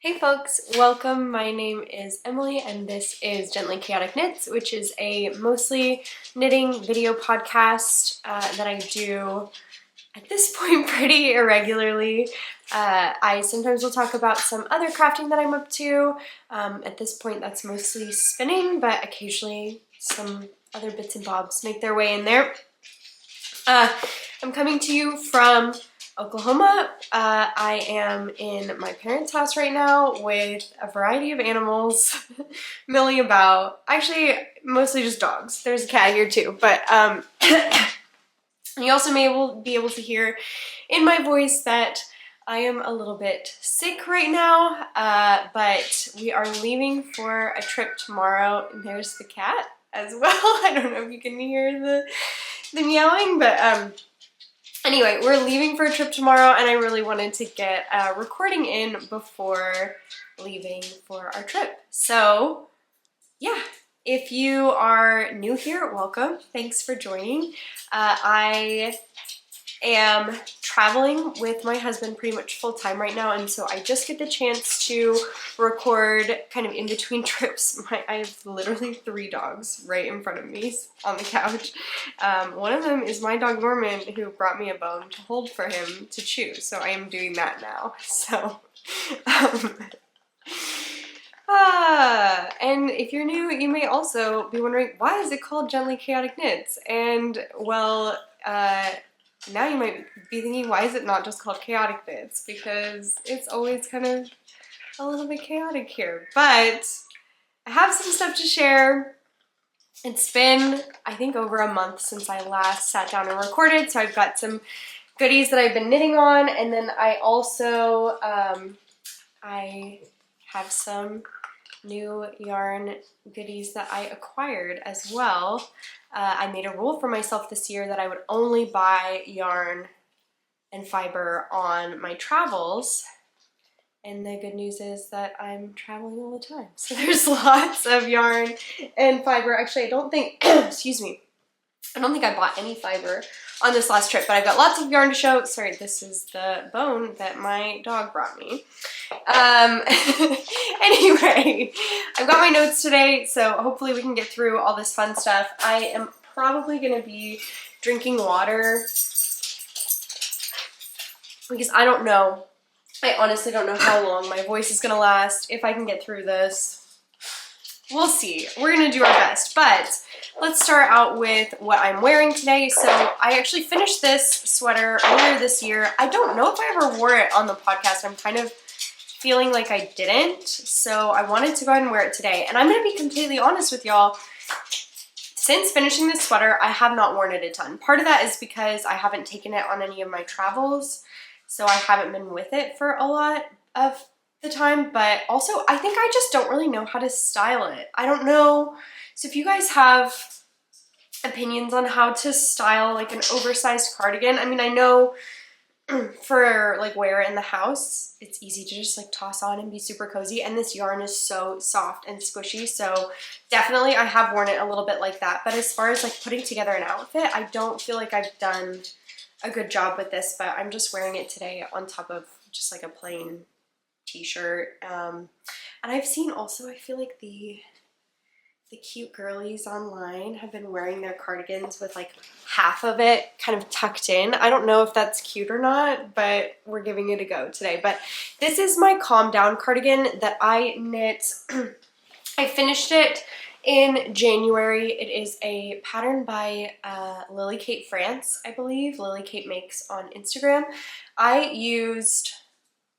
Hey folks, welcome. My name is Emily and this is Gently Chaotic Knits, which is a mostly knitting video podcast that I do at this point pretty irregularly. I sometimes will talk about some other crafting that I'm up to. At this point that's mostly spinning, but occasionally some other bits and bobs make their way in there. I'm coming to you from Oklahoma. I am in my parents' house right now with a variety of animals milling about. Actually, mostly just dogs. There's a cat here too, but you also may be able to hear in my voice that I am a little bit sick right now, but we are leaving for a trip tomorrow, and there's the cat as well. I don't know if you can hear the meowing, but anyway, we're leaving for a trip tomorrow, and I really wanted to get a recording in before leaving for our trip. So, yeah, if you are new here, welcome. Thanks for joining. I am traveling with my husband pretty much full time right now, and so I just get the chance to record kind of in between trips. I have literally 3 dogs right in front of me on the couch. One of them is my dog Norman, who brought me a bone to hold for him to chew, so I am doing that now. So and if you're new, you may also be wondering, why is it called Gently Chaotic Knits? And well, now you might be thinking, why is it not just called Chaotic Knits? Because it's always kind of a little bit chaotic here. But I have some stuff to share. It's been, I think, over a month since I last sat down and recorded, so I've got some goodies that I've been knitting on, and then I also, I have some new yarn goodies that I acquired as well. I made a rule for myself this year that I would only buy yarn and fiber on my travels, and the good news is that I'm traveling all the time. So there's lots of yarn and fiber. Actually, I don't think, excuse me, I don't think I bought any fiber on this last trip, but I've got lots of yarn to show. Sorry, this is the bone that my dog brought me. Anyway, I've got my notes today, so hopefully we can get through all this fun stuff. I am probably going to be drinking water because I don't know. I honestly don't know how long my voice is going to last, if I can get through this. We'll see. We're going to do our best, but let's start out with what I'm wearing today. So I actually finished this sweater earlier this year. I don't know if I ever wore it on the podcast. I'm kind of feeling like I didn't, so I wanted to go ahead and wear it today. And I'm going to be completely honest with y'all. Since finishing this sweater, I have not worn it a ton. Part of that is because I haven't taken it on any of my travels, so I haven't been with it for a lot of the time, but also I think I just don't really know how to style it. I don't know. So if you guys have opinions on how to style like an oversized cardigan, I mean, I know for like wear in the house, it's easy to just like toss on and be super cozy, and this yarn is so soft and squishy, so definitely I have worn it a little bit like that. But as far as like putting together an outfit, I don't feel like I've done a good job with this, but I'm just wearing it today on top of just like a plain t-shirt. And I've seen also, I feel like the cute girlies online have been wearing their cardigans with like half of it kind of tucked in. I don't know if that's cute or not, but we're giving it a go today. But this is my Calm Down cardigan that I knit. I finished it in January. It is a pattern by Lily Kate France, I believe. Lily Kate makes on Instagram. I used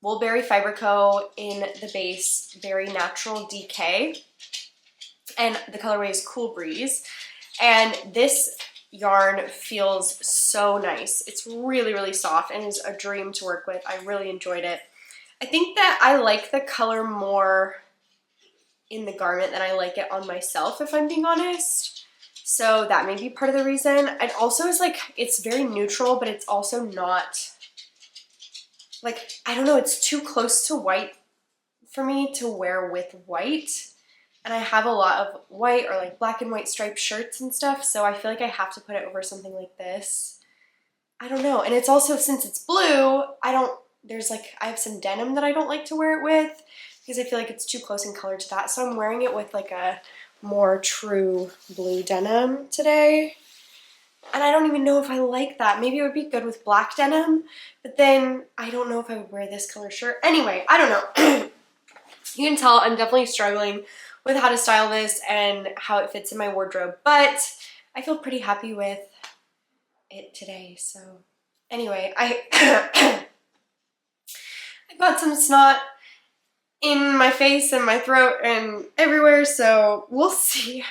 Woolberry Fiber Co. in the base Berry Natural DK, and the colorway is Cool Breeze, and this yarn feels so nice. It's really, really soft and is a dream to work with. I really enjoyed it. I think that I like the color more in the garment than I like it on myself, if I'm being honest. So that may be part of the reason. It also is like, it's very neutral, but it's also not, like, I don't know, it's too close to white for me to wear with white. And I have a lot of white or like black and white striped shirts and stuff, so I feel like I have to put it over something like this. I don't know. And it's also, since it's blue, I have some denim that I don't like to wear it with. because I feel like it's too close in color to that. So I'm wearing it with like a more true blue denim today. And I don't even know if I like that. Maybe it would be good with black denim, but then I don't know if I would wear this color shirt. Anyway, I don't know. You can tell I'm definitely struggling with how to style this and how it fits in my wardrobe, but I feel pretty happy with it today. So anyway, I got some snot in my face and my throat and everywhere, so we'll see.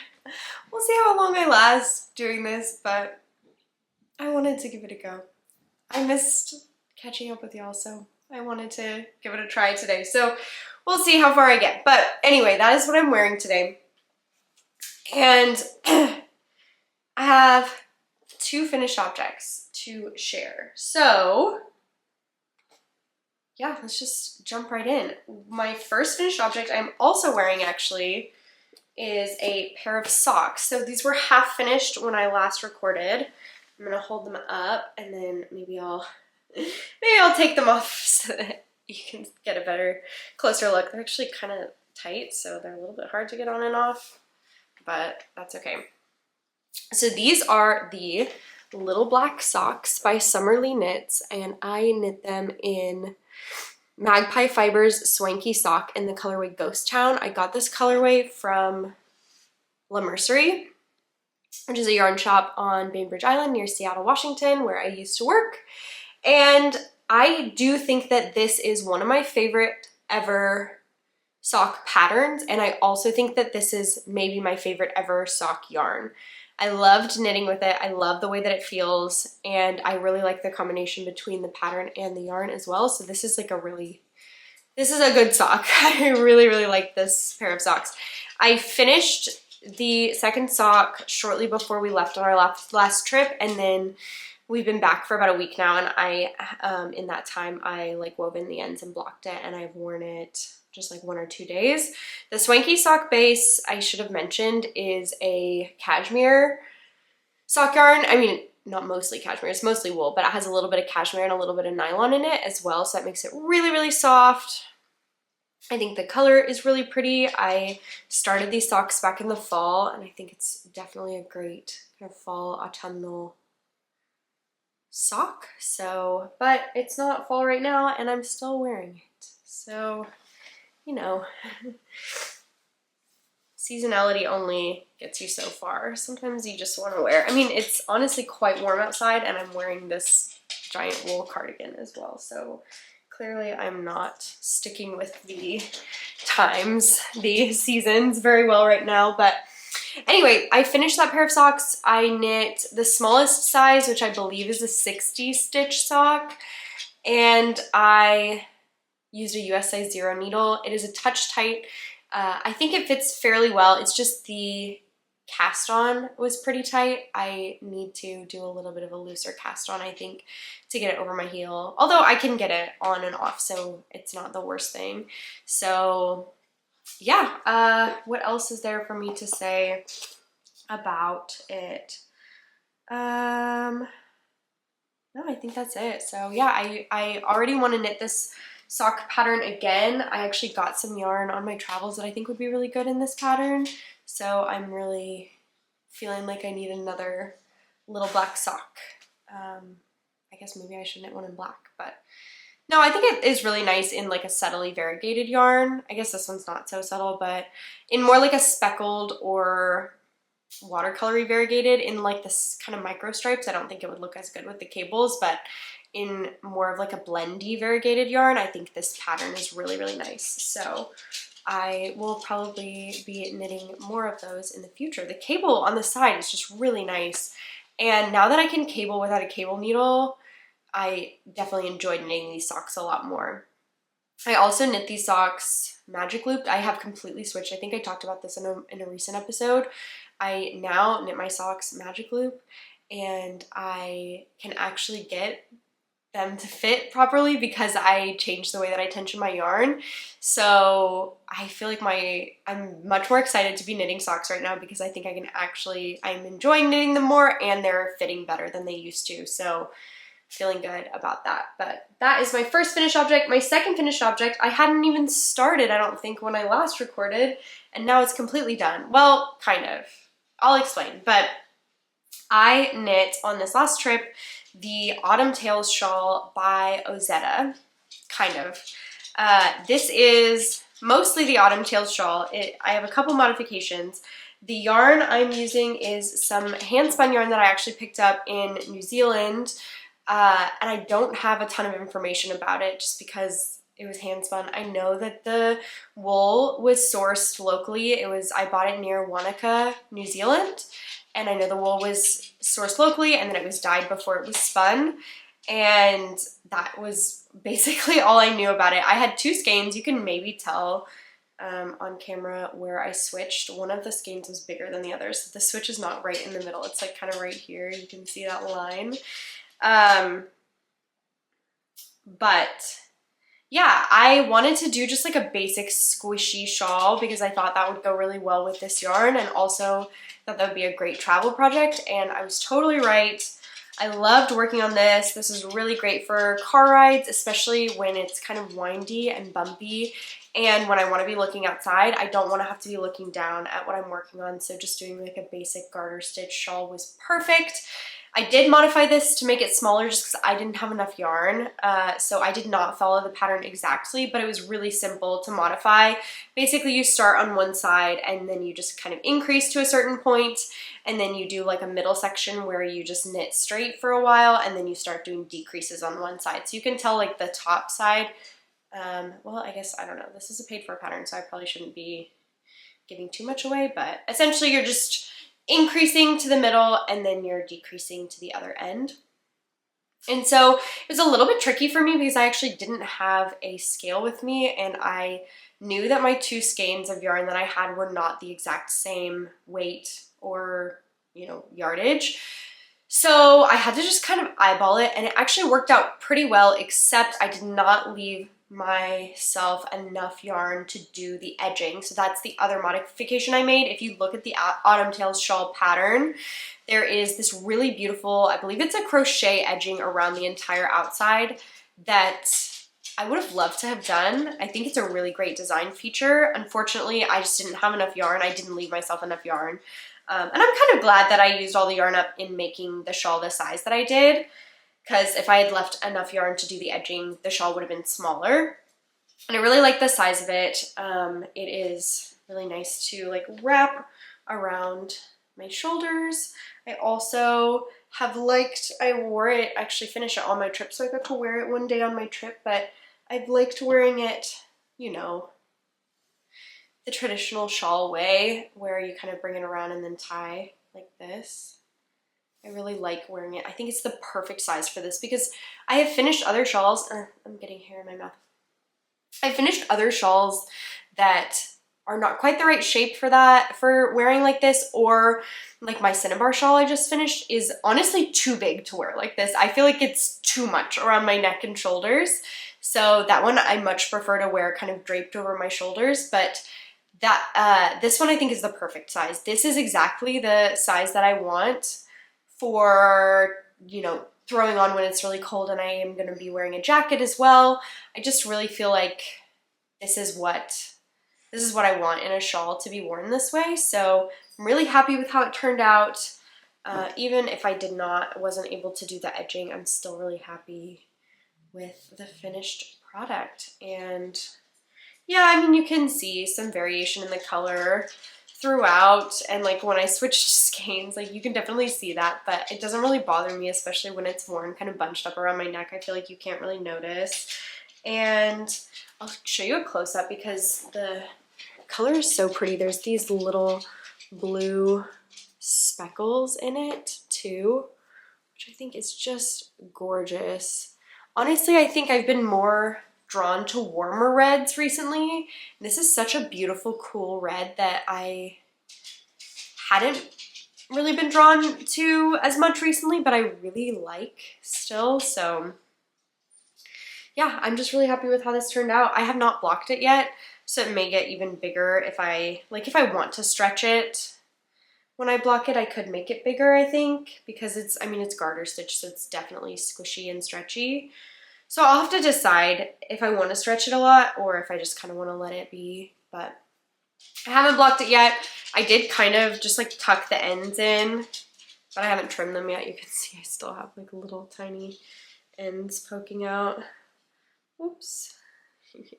We'll see how long I last doing this, but I wanted to give it a go. I missed catching up with y'all, so I wanted to give it a try today. So we'll see how far I get. But anyway, that is what I'm wearing today. And I have 2 finished objects to share. So yeah, let's just jump right in. My first finished object I'm also wearing actually is a pair of socks. So these were half finished when I last recorded. I'm gonna hold them up and then maybe I'll take them off so that you can get a better, closer look. They're actually kind of tight, so they're a little bit hard to get on and off, but that's okay. So these are the little black socks by Summerly Knits, and I knit them in Magpie Fibers Swanky sock in the colorway Ghost Town. I got this colorway from La Mercerie, which is a yarn shop on Bainbridge Island near Seattle, Washington, where I used to work. And I do think that this is one of my favorite ever sock patterns, and I also think that this is maybe my favorite ever sock yarn. I loved knitting with it. I love the way that it feels, and I really like the combination between the pattern and the yarn as well. So this is like this is a good sock. I really like this pair of socks. I finished the second sock shortly before we left on our last trip, and then we've been back for about a week now, and I, in that time, I like wove in the ends and blocked it, and I've worn it just like 1 or 2 days. The Swanky sock base, I should have mentioned, is a cashmere sock yarn. I mean, not mostly cashmere, it's mostly wool, but it has a little bit of cashmere and a little bit of nylon in it as well, so that makes it really soft. I think the color is really pretty. I started these socks back in the fall, and I think it's definitely a great kind of fall autumnal sock. So, but it's not fall right now, and I'm still wearing it. So, you know, seasonality only gets you so far. Sometimes you just want to wear, I mean, it's honestly quite warm outside, and I'm wearing this giant wool cardigan as well. So clearly I'm not sticking with the times, the seasons very well right now. But anyway, I finished that pair of socks. I knit the smallest size, which I believe is a 60 stitch sock, and I used a US size 0 needle. It is a touch tight. I think it fits fairly well. It's just the cast on was pretty tight. I need to do a little bit of a looser cast on, I think, to get it over my heel. Although I can get it on and off, so it's not the worst thing. So yeah, what else is there for me to say about it? No, I think that's it. So yeah, I already want to knit this sock pattern again. I actually got some yarn on my travels that I think would be really good in this pattern. So I'm really feeling like I need another little black sock. I guess maybe I should knit one in black, but no, I think it is really nice in like a subtly variegated yarn. I guess this one's not so subtle, but in more like a speckled or watercolory variegated in like this kind of micro stripes, I don't think it would look as good with the cables, but in more of like a blendy variegated yarn, I think this pattern is really nice. So I will probably be knitting more of those in the future. The cable on the side is just really nice. And now that I can cable without a cable needle, I definitely enjoyed knitting these socks a lot more. I also knit these socks magic looped. I have completely switched. I think I talked about this in a recent episode. I now knit my socks magic loop, and I can actually get them to fit properly because I changed the way that I tension my yarn. So I feel like I'm much more excited to be knitting socks right now because I think I'm enjoying knitting them more, and they're fitting better than they used to. So feeling good about that. But that is my first finished object. My second finished object, I hadn't even started, I don't think, when I last recorded, and now it's completely done. Well, kind of. I'll explain. But I knit on this last trip the Autumn Tales shawl by Ozetta, kind of. This is mostly the Autumn Tales shawl. I have a couple modifications. The yarn I'm using is some handspun yarn that I actually picked up in New Zealand, and I don't have a ton of information about it just because it was handspun. I know that the wool was sourced locally. I bought it near Wanaka, New Zealand, and I know the wool was sourced locally and then it was dyed before it was spun, and that was basically all I knew about it. I had two skeins. You can maybe tell on camera where I switched. One of the skeins was bigger than the others. The switch is not right in the middle. It's like kind of right here. You can see that line. But yeah, I wanted to do just like a basic squishy shawl because I thought that would go really well with this yarn, and also thought that would be a great travel project, and I was totally right. I loved working on this. This is really great for car rides, especially when it's kind of windy and bumpy. And when I want to be looking outside, I don't want to have to be looking down at what I'm working on. So just doing like a basic garter stitch shawl was perfect. I did modify this to make it smaller just because I didn't have enough yarn. So I did not follow the pattern exactly, but it was really simple to modify. Basically, you start on one side and then you just kind of increase to a certain point, and then you do like a middle section where you just knit straight for a while, and then you start doing decreases on one side. So you can tell like the top side, well, I guess, I don't know. This is a paid for pattern, so I probably shouldn't be giving too much away, but essentially you're just increasing to the middle and then you're decreasing to the other end. And so it was a little bit tricky for me because I actually didn't have a scale with me, and I knew that my two skeins of yarn that I had were not the exact same weight or, you know, yardage. So I had to just kind of eyeball it, and it actually worked out pretty well, except I did not leave myself enough yarn to do the edging. So that's the other modification I made. If you look at the Autumn Tales shawl pattern, there is this really beautiful, I believe it's a crochet edging around the entire outside that I would have loved to have done. I think it's a really great design feature. Unfortunately, I just didn't have enough yarn. I didn't leave myself enough yarn. And I'm kind of glad that I used all the yarn up in making the shawl the size that I did, because if I had left enough yarn to do the edging, the shawl would have been smaller. And I really like the size of it. It is really nice to like wrap around my shoulders. I also have liked, I wore it, actually finished it on my trip, so I got to wear it one day on my trip, but I've liked wearing it, you know, the traditional shawl way, where you kind of bring it around and then tie like this. I really like wearing it. I think it's the perfect size for this because I have finished other shawls. I'm getting hair in my mouth. I finished other shawls that are not quite the right shape for that, for wearing like this, or like my Cinnabar shawl I just finished is honestly too big to wear like this. I feel like it's too much around my neck and shoulders. So that one I much prefer to wear kind of draped over my shoulders, but that this one I think is the perfect size. This is exactly the size that I want for, you know, throwing on when it's really cold and I am going to be wearing a jacket as well. I just really feel like this is what I want in a shawl, to be worn this way. So I'm really happy with how it turned out. Even if I wasn't able to do the edging, I'm still really happy with the finished product. And yeah, I mean, you can see some variation in the color throughout, and like when I switched skeins, like you can definitely see that, but it doesn't really bother me, especially when it's worn kind of bunched up around my neck. I feel like you can't really notice. And I'll show you a close-up because the color is so pretty. There's these little blue speckles in it too, which I think is just gorgeous. Honestly, I think I've been more drawn to warmer reds recently. This is such a beautiful, cool red that I hadn't really been drawn to as much recently, but I really like still. So yeah, I'm just really happy with how this turned out. I have not blocked it yet, so it may get even bigger if I want to stretch it. when I block it, I could make it bigger, I think, because it's garter stitch, so it's definitely squishy and stretchy. So I'll have to decide if I want to stretch it a lot or if I just kind of want to let it be, but I haven't blocked it yet. I did kind of just like tuck the ends in, but I haven't trimmed them yet. You can see I still have like little tiny ends poking out. Oops. I don't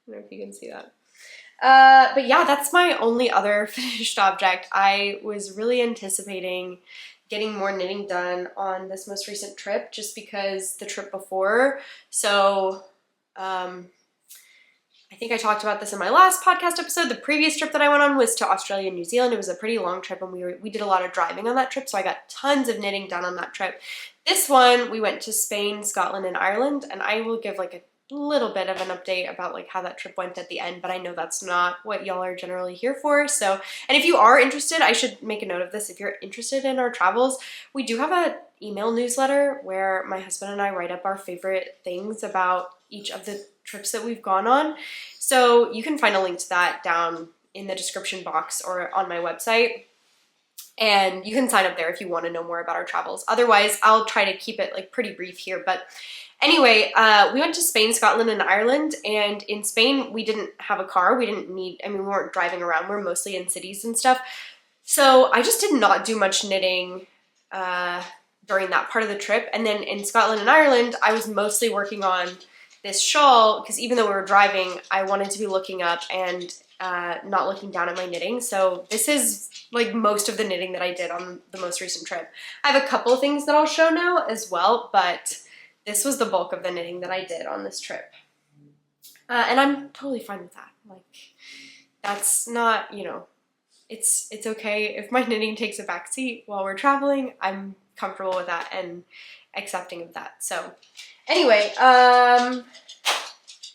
know if you can see that. But yeah, that's my only other finished object. I was really anticipating getting more knitting done on this most recent trip just because the trip before. So I think I talked about this in my last podcast episode. The previous trip that I went on was to Australia and New Zealand. It was a pretty long trip and we did a lot of driving on that trip, so I got tons of knitting done on that trip. This one, we went to Spain, Scotland, and Ireland, and I will give like a little bit of an update about like how that trip went at the end, but I know that's not what y'all are generally here for. So, and if you are interested, I should make a note of this. If you're interested in our travels, we do have an email newsletter where my husband and I write up our favorite things about each of the trips that we've gone on. So you can find a link to that down in the description box or on my website. And you can sign up there if you want to know more about our travels. Otherwise, I'll try to keep it like pretty brief here. But anyway, we went to Spain, Scotland, and Ireland. And in Spain, we didn't have a car. We weren't driving around. We're mostly in cities and stuff. So I just did not do much knitting during that part of the trip. And then in Scotland and Ireland, I was mostly working on this shawl because even though we were driving, I wanted to be looking up and not looking down at my knitting. So this is like most of the knitting that I did on the most recent trip. I have a couple of things that I'll show now as well, but this was the bulk of the knitting that I did on this trip. And I'm totally fine with that. Like, that's not, you know, it's okay if my knitting takes a backseat while we're traveling. I'm comfortable with that and accepting of that. So anyway,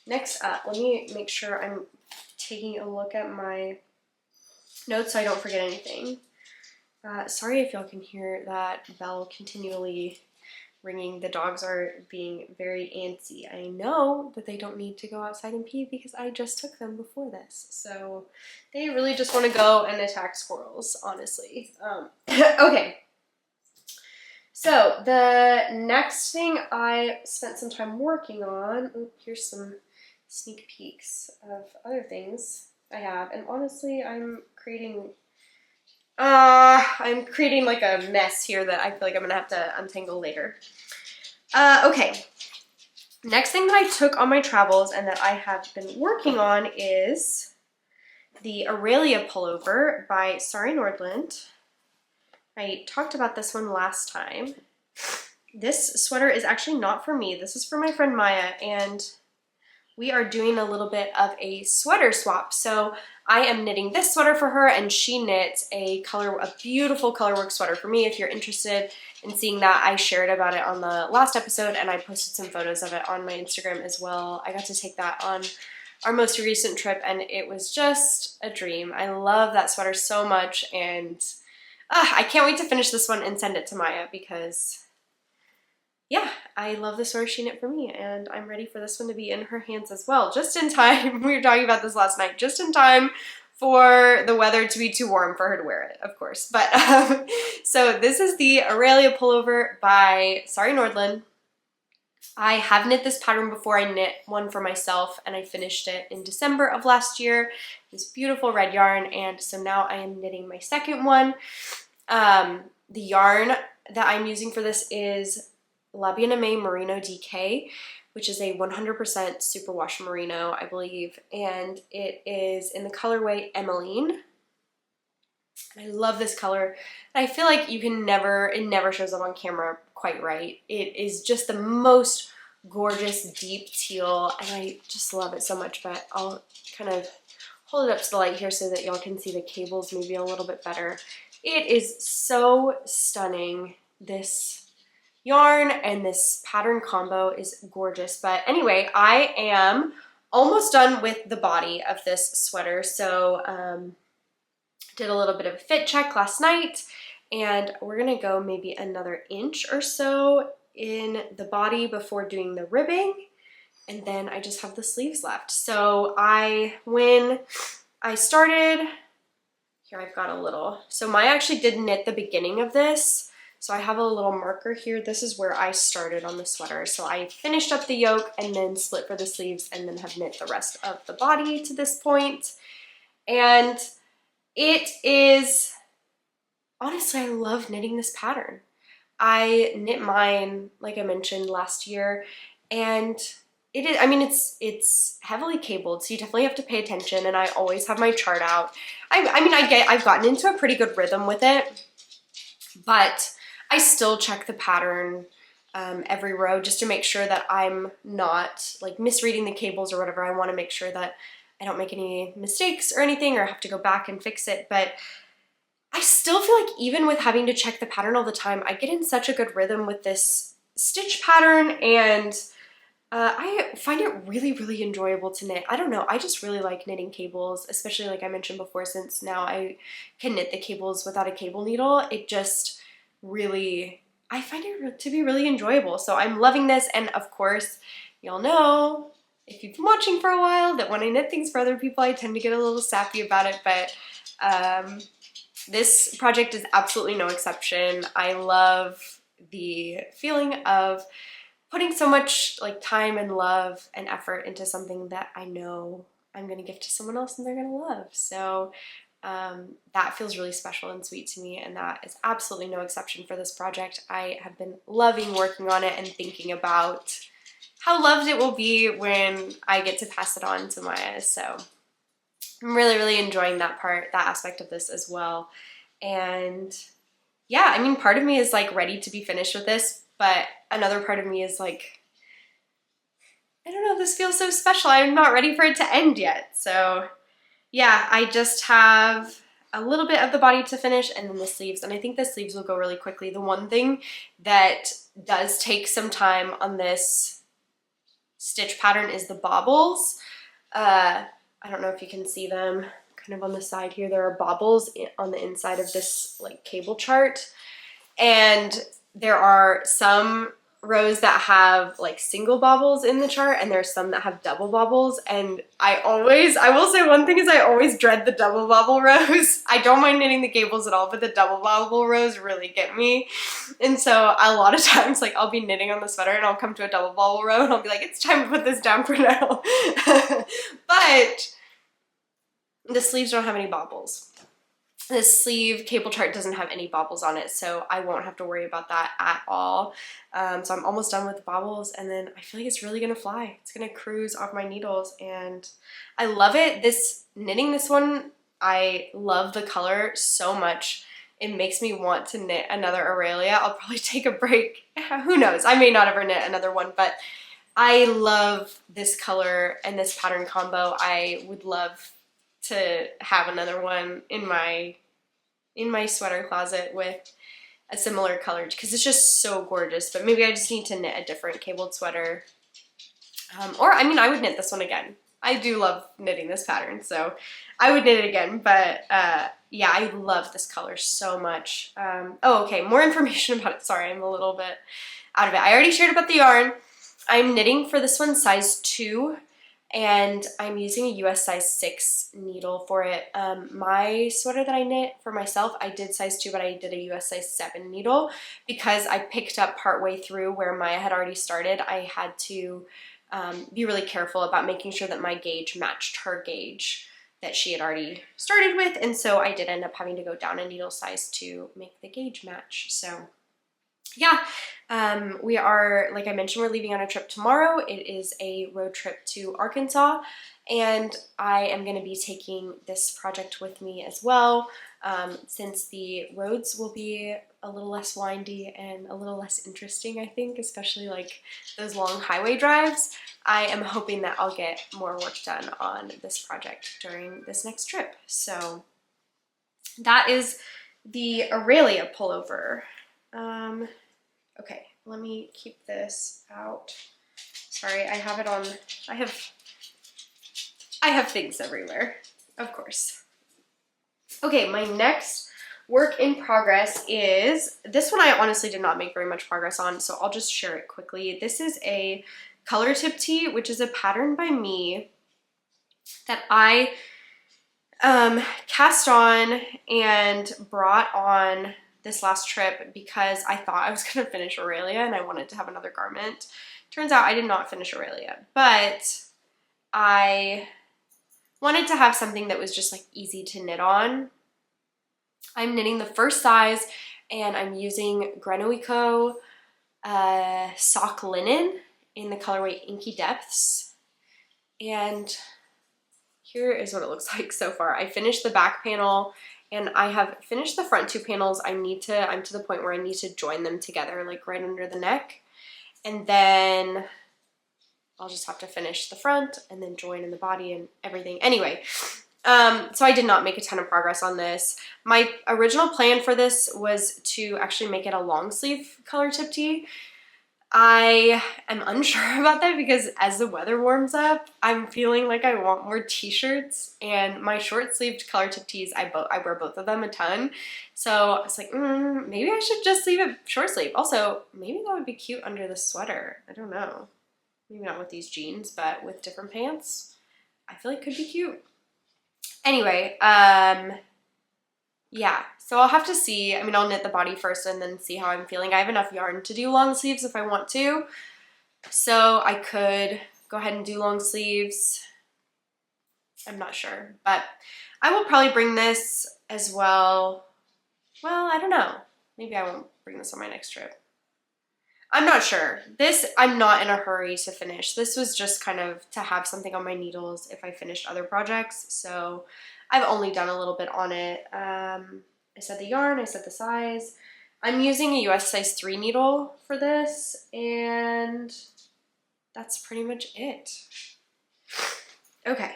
next up, let me make sure I'm taking a look at my notes so I don't forget anything. Sorry if y'all can hear that bell continually ringing. The dogs are being very antsy. I know that they don't need to go outside and pee because I just took them before this. So they really just want to go and attack squirrels, honestly. Okay. So the next thing I spent some time working on, here's some sneak peeks of other things I have, and honestly I'm creating like a mess here that I feel like I'm gonna have to untangle later. Okay, next thing that I took on my travels and that I have been working on is the Aurelia pullover by Sari Nordlund. I talked about this one last time. This sweater is actually not for me. This is for my friend Maya, and we are doing a little bit of a sweater swap. So I am knitting this sweater for her and she knits a beautiful colorwork sweater for me. If you're interested in seeing that, I shared about it on the last episode and I posted some photos of it on my Instagram as well. I got to take that on our most recent trip and it was just a dream. I love that sweater so much, and I can't wait to finish this one and send it to Maya because yeah, I love the sweater she knit for me, and I'm ready for this one to be in her hands as well. Just in time, we were talking about this last night, just in time for the weather to be too warm for her to wear it, of course. But so this is the Aurelia pullover by Sari Nordlund. I have knit this pattern before. I knit one for myself and I finished it in December of last year. This beautiful red yarn, and so now I am knitting my second one. The yarn that I'm using for this is Aimée Merino DK, which is a 100% superwash merino, I believe, and it is in the colorway Emeline. I love this color. I feel like it never shows up on camera quite right. It is just the most gorgeous deep teal, and I just love it so much, but I'll kind of hold it up to the light here so that y'all can see the cables maybe a little bit better. It is so stunning. This yarn and this pattern combo is gorgeous. But anyway, I am almost done with the body of this sweater. So did a little bit of a fit check last night, and we're gonna go maybe another inch or so in the body before doing the ribbing, and then I just have the sleeves left. So when I started here I've got a little, so Maya actually did knit the beginning of this. So I have a little marker here. This is where I started on the sweater. So I finished up the yoke and then split for the sleeves and then have knit the rest of the body to this point. And it is, honestly, I love knitting this pattern. I knit mine, like I mentioned, last year, and it is, I mean, it's heavily cabled, so you definitely have to pay attention, and I always have my chart out. I've gotten into a pretty good rhythm with it, but I still check the pattern every row just to make sure that I'm not like misreading the cables or whatever. I want to make sure that I don't make any mistakes or anything or have to go back and fix it. But I still feel like even with having to check the pattern all the time, I get in such a good rhythm with this stitch pattern, and I find it really, really enjoyable to knit. I don't know, I just really like knitting cables, especially like I mentioned before, since now I can knit the cables without a cable needle. It just really, I find it to be really enjoyable. So I'm loving this, and of course, you'll know, if you've been watching for a while, that when I knit things for other people, I tend to get a little sappy about it, but this project is absolutely no exception. I love the feeling of putting so much like time and love and effort into something that I know I'm gonna give to someone else and they're gonna love. So that feels really special and sweet to me, and that is absolutely no exception for this project. I have been loving working on it and thinking about how loved it will be when I get to pass it on to Maya. So I'm really, really enjoying that aspect of this as well. And yeah, I mean, part of me is like ready to be finished with this, but another part of me is like, I don't know, this feels so special. I'm not ready for it to end yet. So yeah, I just have a little bit of the body to finish and then the sleeves, and I think the sleeves will go really quickly. The one thing that does take some time on this stitch pattern is the bobbles. I don't know if you can see them kind of on the side here. There are bobbles on the inside of this like cable chart, and there are some rows that have like single bobbles in the chart, and there's some that have double bobbles, and I will say one thing is I always dread the double bobble rows. I don't mind knitting the cables at all, but the double bobble rows really get me. And so a lot of times like I'll be knitting on the sweater and I'll come to a double bobble row and I'll be like, it's time to put this down for now. But the sleeves don't have any bobbles. This sleeve cable chart doesn't have any bobbles on it, so I won't have to worry about that at all. So I'm almost done with the bobbles, and then I feel like it's really gonna fly. It's gonna cruise off my needles, and I love it. Knitting this one, I love the color so much. It makes me want to knit another Aurelia. I'll probably take a break. Who knows? I may not ever knit another one, but I love this color and this pattern combo. I would love to have another one in my sweater closet with a similar color, because it's just so gorgeous. But maybe I just need to knit a different cabled sweater, or I mean, I would knit this one again. I do love knitting this pattern, so I would knit it again. But yeah, I love this color so much. Oh, okay, more information about it. Sorry, I'm a little bit out of it. I already shared about the yarn. I'm knitting for this one size 2, and I'm using a US size 6 needle for it. My sweater that I knit for myself, I did size 2, but I did a US size 7 needle because I picked up partway through where Maya had already started. I had to be really careful about making sure that my gauge matched her gauge that she had already started with, and so I did end up having to go down a needle size to make the gauge match. So yeah, we are, like I mentioned, we're leaving on a trip tomorrow. It is a road trip to Arkansas, and I am going to be taking this project with me as well, since the roads will be a little less windy and a little less interesting, I think, especially like those long highway drives. I am hoping that I'll get more work done on this project during this next trip. So that is the Aurelia pullover. Okay, let me keep this out. Sorry, I have it on, I have things everywhere, of course. Okay, my next work in progress is, this one I honestly did not make very much progress on, so I'll just share it quickly. This is a color tip tee, which is a pattern by me that I cast on and brought on this last trip because I thought I was going to finish Aurelia and I wanted to have another garment. Turns out I did not finish Aurelia, but I wanted to have something that was just like easy to knit on. I'm knitting the first size and I'm using Grenouille sock linen in the colorway Inky Depths. And here is what it looks like so far. I finished the back panel and I have finished the front two panels. I'm to the point where I need to join them together, like right under the neck. And then I'll just have to finish the front and then join in the body and everything. Anyway, so I did not make a ton of progress on this. My original plan for this was to actually make it a long sleeve color tip tee. I am unsure about that because as the weather warms up, I'm feeling like I want more t-shirts, and my short sleeved color tip tees, I wear both of them a ton. So I was like, maybe I should just leave it short sleeve. Also, maybe that would be cute under the sweater. I don't know. Maybe not with these jeans, but with different pants, I feel like could be cute. Anyway, yeah, so I'll have to see. I mean, I'll knit the body first and then see how I'm feeling. I have enough yarn to do long sleeves if I want to. So I could go ahead and do long sleeves. I'm not sure, but I will probably bring this as well. Well, I don't know. Maybe I won't bring this on my next trip. I'm not sure. This, I'm not in a hurry to finish. This was just kind of to have something on my needles if I finished other projects. So I've only done a little bit on it. I said the yarn, I said the size. I'm using a US size 3 needle for this, and that's pretty much it. Okay.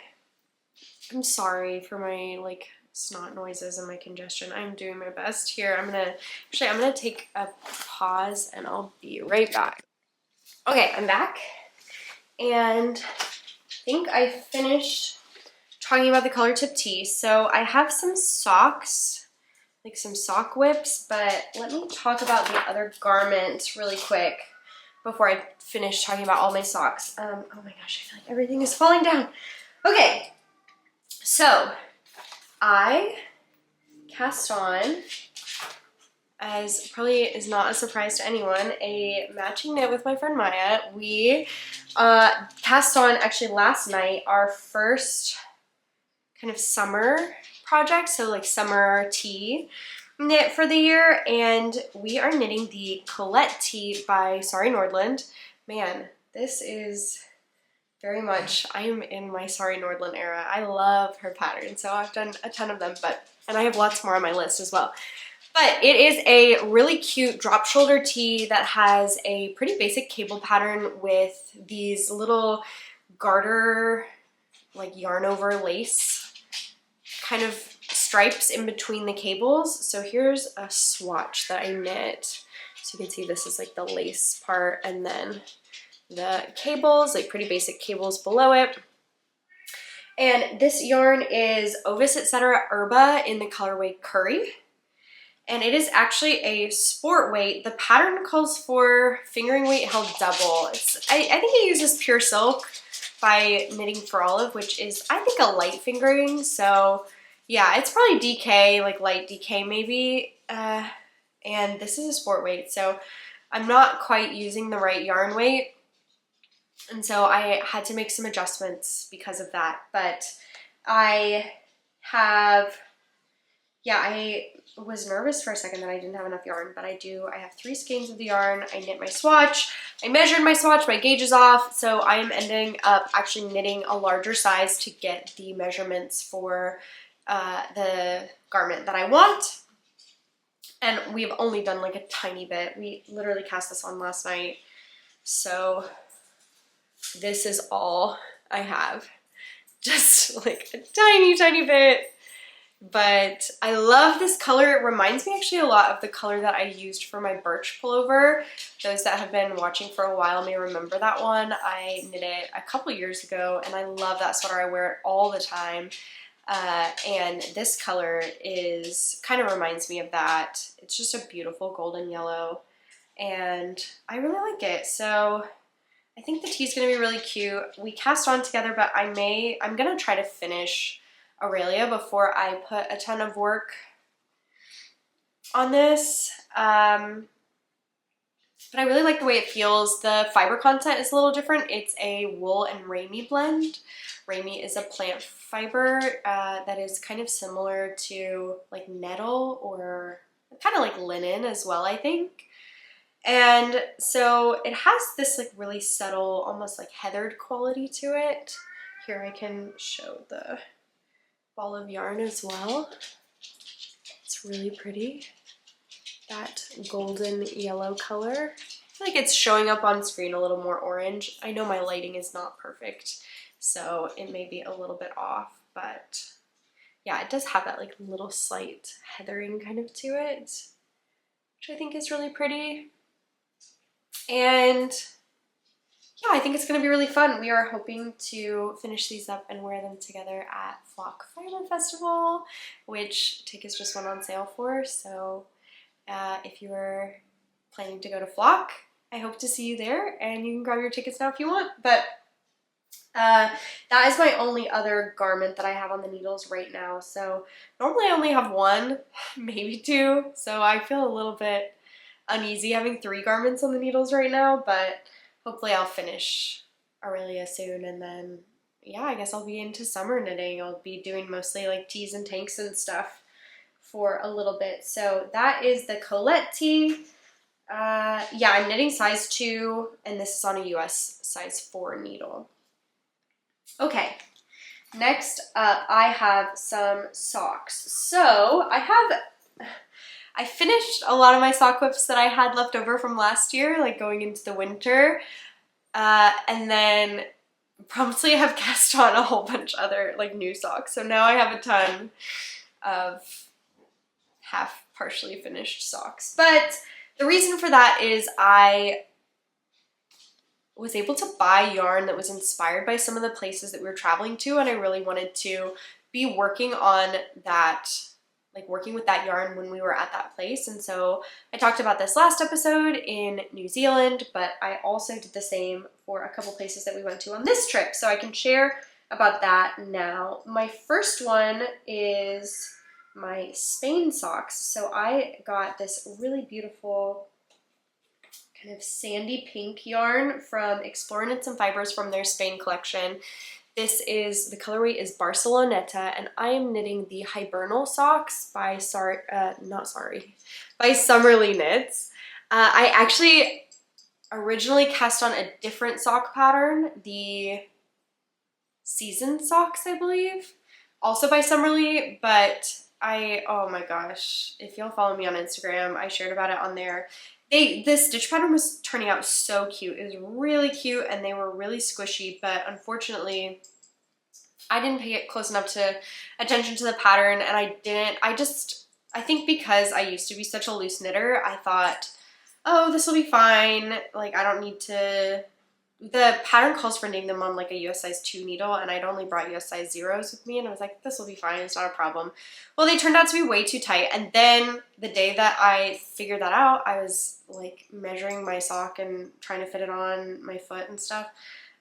I'm sorry for my like snot noises and my congestion. I'm doing my best here. I'm gonna take a pause and I'll be right back. Okay, I'm back, and I think I finished talking about the color tip tee. So I have some socks, like some sock whips, but let me talk about the other garment really quick before I finish talking about all my socks. Oh my gosh, I feel like everything is falling down. Okay, so I cast on, as probably is not a surprise to anyone, a matching knit with my friend Maya. We cast on actually last night our first kind of summer project, so like summer tee knit for the year, and we are knitting the Colette tee by Sari Nordlund. Man, this is very much, I am in my Sari Nordlund era. I love her pattern, so I've done a ton of them, and I have lots more on my list as well. But it is a really cute drop shoulder tee that has a pretty basic cable pattern with these little garter, like yarn over lace kind of stripes in between the cables. So here's a swatch that I knit. So you can see this is like the lace part, and then the cables, like pretty basic cables below it. And this yarn is Ovis, etc. Herba in the colorway Curry. And it is actually a sport weight. The pattern calls for fingering weight held double. I think it uses Pure Silk by Knitting for Olive, which is, I think, a light fingering. So yeah, it's probably DK, like light DK maybe. And this is a sport weight, so I'm not quite using the right yarn weight. And so I had to make some adjustments because of that. But I was nervous for a second that I didn't have enough yarn, but I do. I have 3 skeins of the yarn. I knit my swatch. I measured my swatch. My gauge is off. So I am ending up actually knitting a larger size to get the measurements for the garment that I want. And we've only done like a tiny bit. We literally cast this on last night. So this is all I have. Just like a tiny, tiny bit. But I love this color. It reminds me actually a lot of the color that I used for my birch pullover. Those that have been watching for a while may remember that one. I knit it a couple years ago, and I love that sweater. I wear it all the time. And this color kind of reminds me of that. It's just a beautiful golden yellow, and I really like it. So I think the tee's gonna be really cute. We cast on together, but I'm gonna try to finish Aurelia before I put a ton of work on this. But I really like the way it feels. The fiber content is a little different. It's a wool and ramie blend. Ramie is a plant fiber that is kind of similar to like nettle or kind of like linen as well, I think. And so it has this like really subtle, almost like heathered quality to it. Here I can show the ball of yarn as well. It's really pretty. That golden yellow color. I feel like it's showing up on screen a little more orange. I know my lighting is not perfect, so it may be a little bit off, but yeah, it does have that like little slight heathering kind of to it, which I think is really pretty. And yeah, I think it's going to be really fun. We are hoping to finish these up and wear them together at Flock Fireman Festival, which tickets just went on sale for, so if you are planning to go to Flock, I hope to see you there, and you can grab your tickets now if you want. But that is my only other garment that I have on the needles right now. So normally I only have one, maybe two, so I feel a little bit uneasy having 3 garments on the needles right now, but hopefully I'll finish Aurelia soon, and then yeah, I guess I'll be into summer knitting. I'll be doing mostly like tees and tanks and stuff for a little bit. So that is the Colette tee. Yeah, I'm knitting size 2, and this is on a US size 4 needle. Okay, next up I have some socks. So I finished a lot of my sock whips that I had left over from last year, like going into the winter, and then promptly have cast on a whole bunch other like new socks. So now I have a ton of half partially finished socks. But the reason for that is I was able to buy yarn that was inspired by some of the places that we were traveling to, and I really wanted to be working on that, like working with that yarn when we were at that place. And so I talked about this last episode in New Zealand, but I also did the same for a couple places that we went to on this trip, so I can share about that now. My first one is my Spain socks. So I got this really beautiful kind of sandy pink yarn from Explore Knits and Fibers from their Spain collection. This is, the colorway is Barceloneta, and I am knitting the Hibernal socks by by Summerly Knits. I actually originally cast on a different sock pattern, the Season socks, I believe, also by Summerly, but oh my gosh, if you'll follow me on Instagram, I shared about it on there. This stitch pattern was turning out so cute. It was really cute, and they were really squishy, but unfortunately, I didn't pay close enough attention to the pattern, and I think because I used to be such a loose knitter, I thought, oh, this will be fine. Like, I don't need to. The pattern calls for knitting them on like a US size 2 needle, and I'd only brought US size 0s with me, and I was like, this will be fine, it's not a problem. Well, they turned out to be way too tight, and then the day that I figured that out, I was like measuring my sock and trying to fit it on my foot and stuff.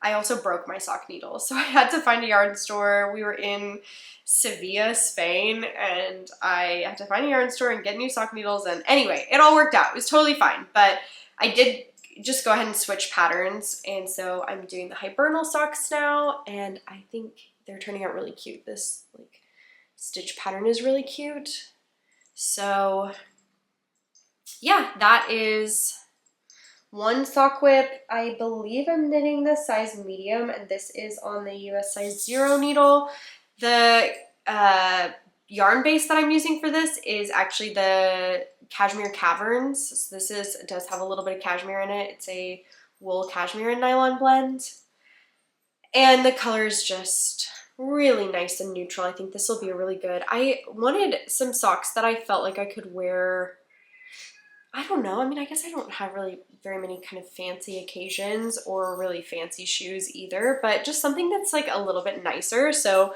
I also broke my sock needle, so I had to find a yarn store. We were in Sevilla, Spain, and I had to find a yarn store and get new sock needles, and anyway, it all worked out. It was totally fine, but I did just go ahead and switch patterns, and so I'm doing the Hibernal socks now, and I think they're turning out really cute. This like stitch pattern is really cute. So yeah, that is one sock whip. I believe I'm knitting the size medium, and this is on the US size 0 needle. The yarn base that I'm using for this is actually the Cashmere Caverns. So this does have a little bit of cashmere in it. It's a wool cashmere and nylon blend. And the color is just really nice and neutral. I think this will be really good. I wanted some socks that I felt like I could wear. I don't know. I mean, I guess I don't have really very many kind of fancy occasions or really fancy shoes either, but just something that's like a little bit nicer. So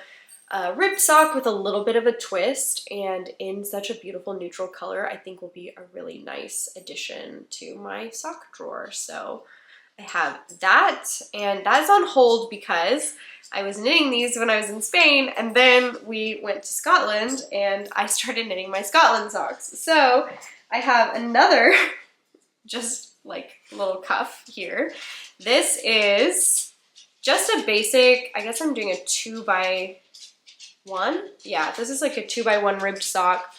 a ribbed sock with a little bit of a twist and in such a beautiful neutral color, I think will be a really nice addition to my sock drawer. So I have that, and that's on hold because I was knitting these when I was in Spain, and then we went to Scotland and I started knitting my Scotland socks. So I have another just like little cuff here. This is just a basic, I guess I'm doing a 2x1. Yeah, this is like a 2x1 ribbed sock.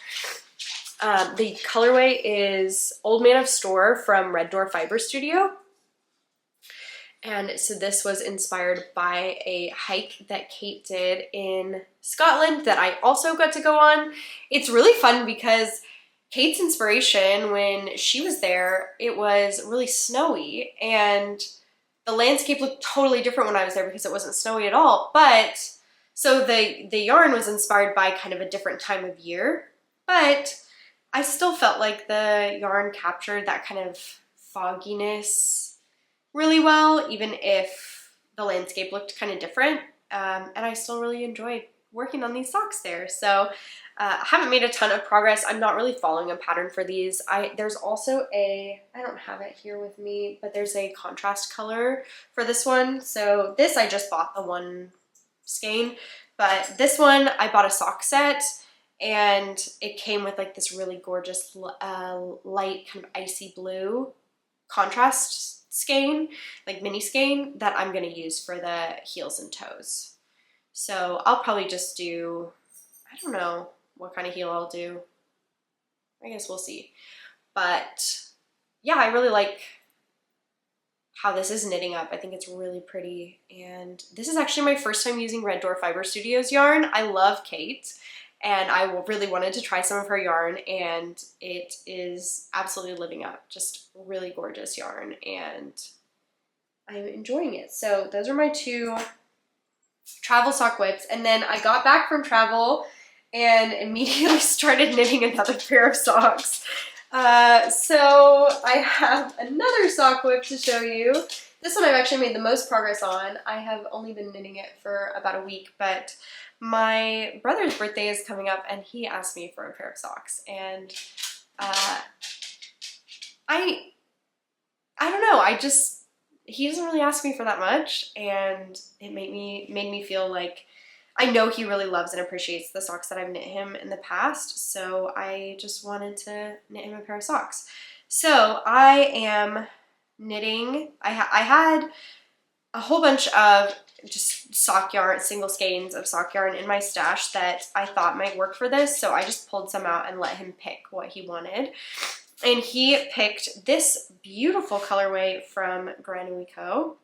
The colorway is Old Man of Storr from Red Door Fiber Studio. And so this was inspired by a hike that Kate did in Scotland that I also got to go on. It's really fun because Kate's inspiration when she was there, it was really snowy and the landscape looked totally different when I was there because it wasn't snowy at all. But so the yarn was inspired by kind of a different time of year, but I still felt like the yarn captured that kind of fogginess really well, even if the landscape looked kind of different. And I still really enjoyed working on these socks there. So I haven't made a ton of progress. I'm not really following a pattern for these. There's also I don't have it here with me, but there's a contrast color for this one. So this, I just bought the one skein, but this one, I bought a sock set and it came with like this really gorgeous light kind of icy blue contrast skein, like mini skein that I'm gonna use for the heels and toes. So I'll probably just do, I don't know what kind of heel I'll do. I guess we'll see. But yeah, I really like how this is knitting up. I think it's really pretty. And this is actually my first time using Red Door Fiber Studios yarn. I love Kate and I really wanted to try some of her yarn and it is absolutely living up. Just really gorgeous yarn and I'm enjoying it. So those are my two travel sock whips. And then I got back from travel and immediately started knitting another pair of socks. So I have another sock whip to show you. This one I've actually made the most progress on. I have only been knitting it for about a week, but my brother's birthday is coming up and he asked me for a pair of socks. And I don't know, he doesn't really ask me for that much and it made me feel like I know he really loves and appreciates the socks that I've knit him in the past, so I just wanted to knit him a pair of socks. So I am knitting, I had a whole bunch of just sock yarn, single skeins of sock yarn in my stash that I thought might work for this, so I just pulled some out and let him pick what he wanted. And he picked this beautiful colorway from Grenouille.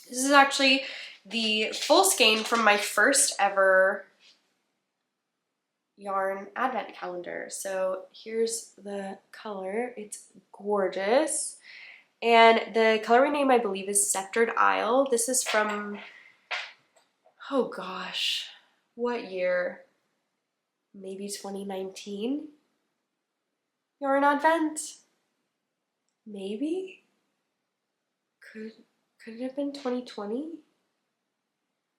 This is actually the full skein from my first ever yarn advent calendar. So here's the color. It's gorgeous. And the colorway name I believe is Sceptre'd. This is from, oh gosh, what year? Maybe 2019? Yarn Advent? Maybe? Could it have been 2020?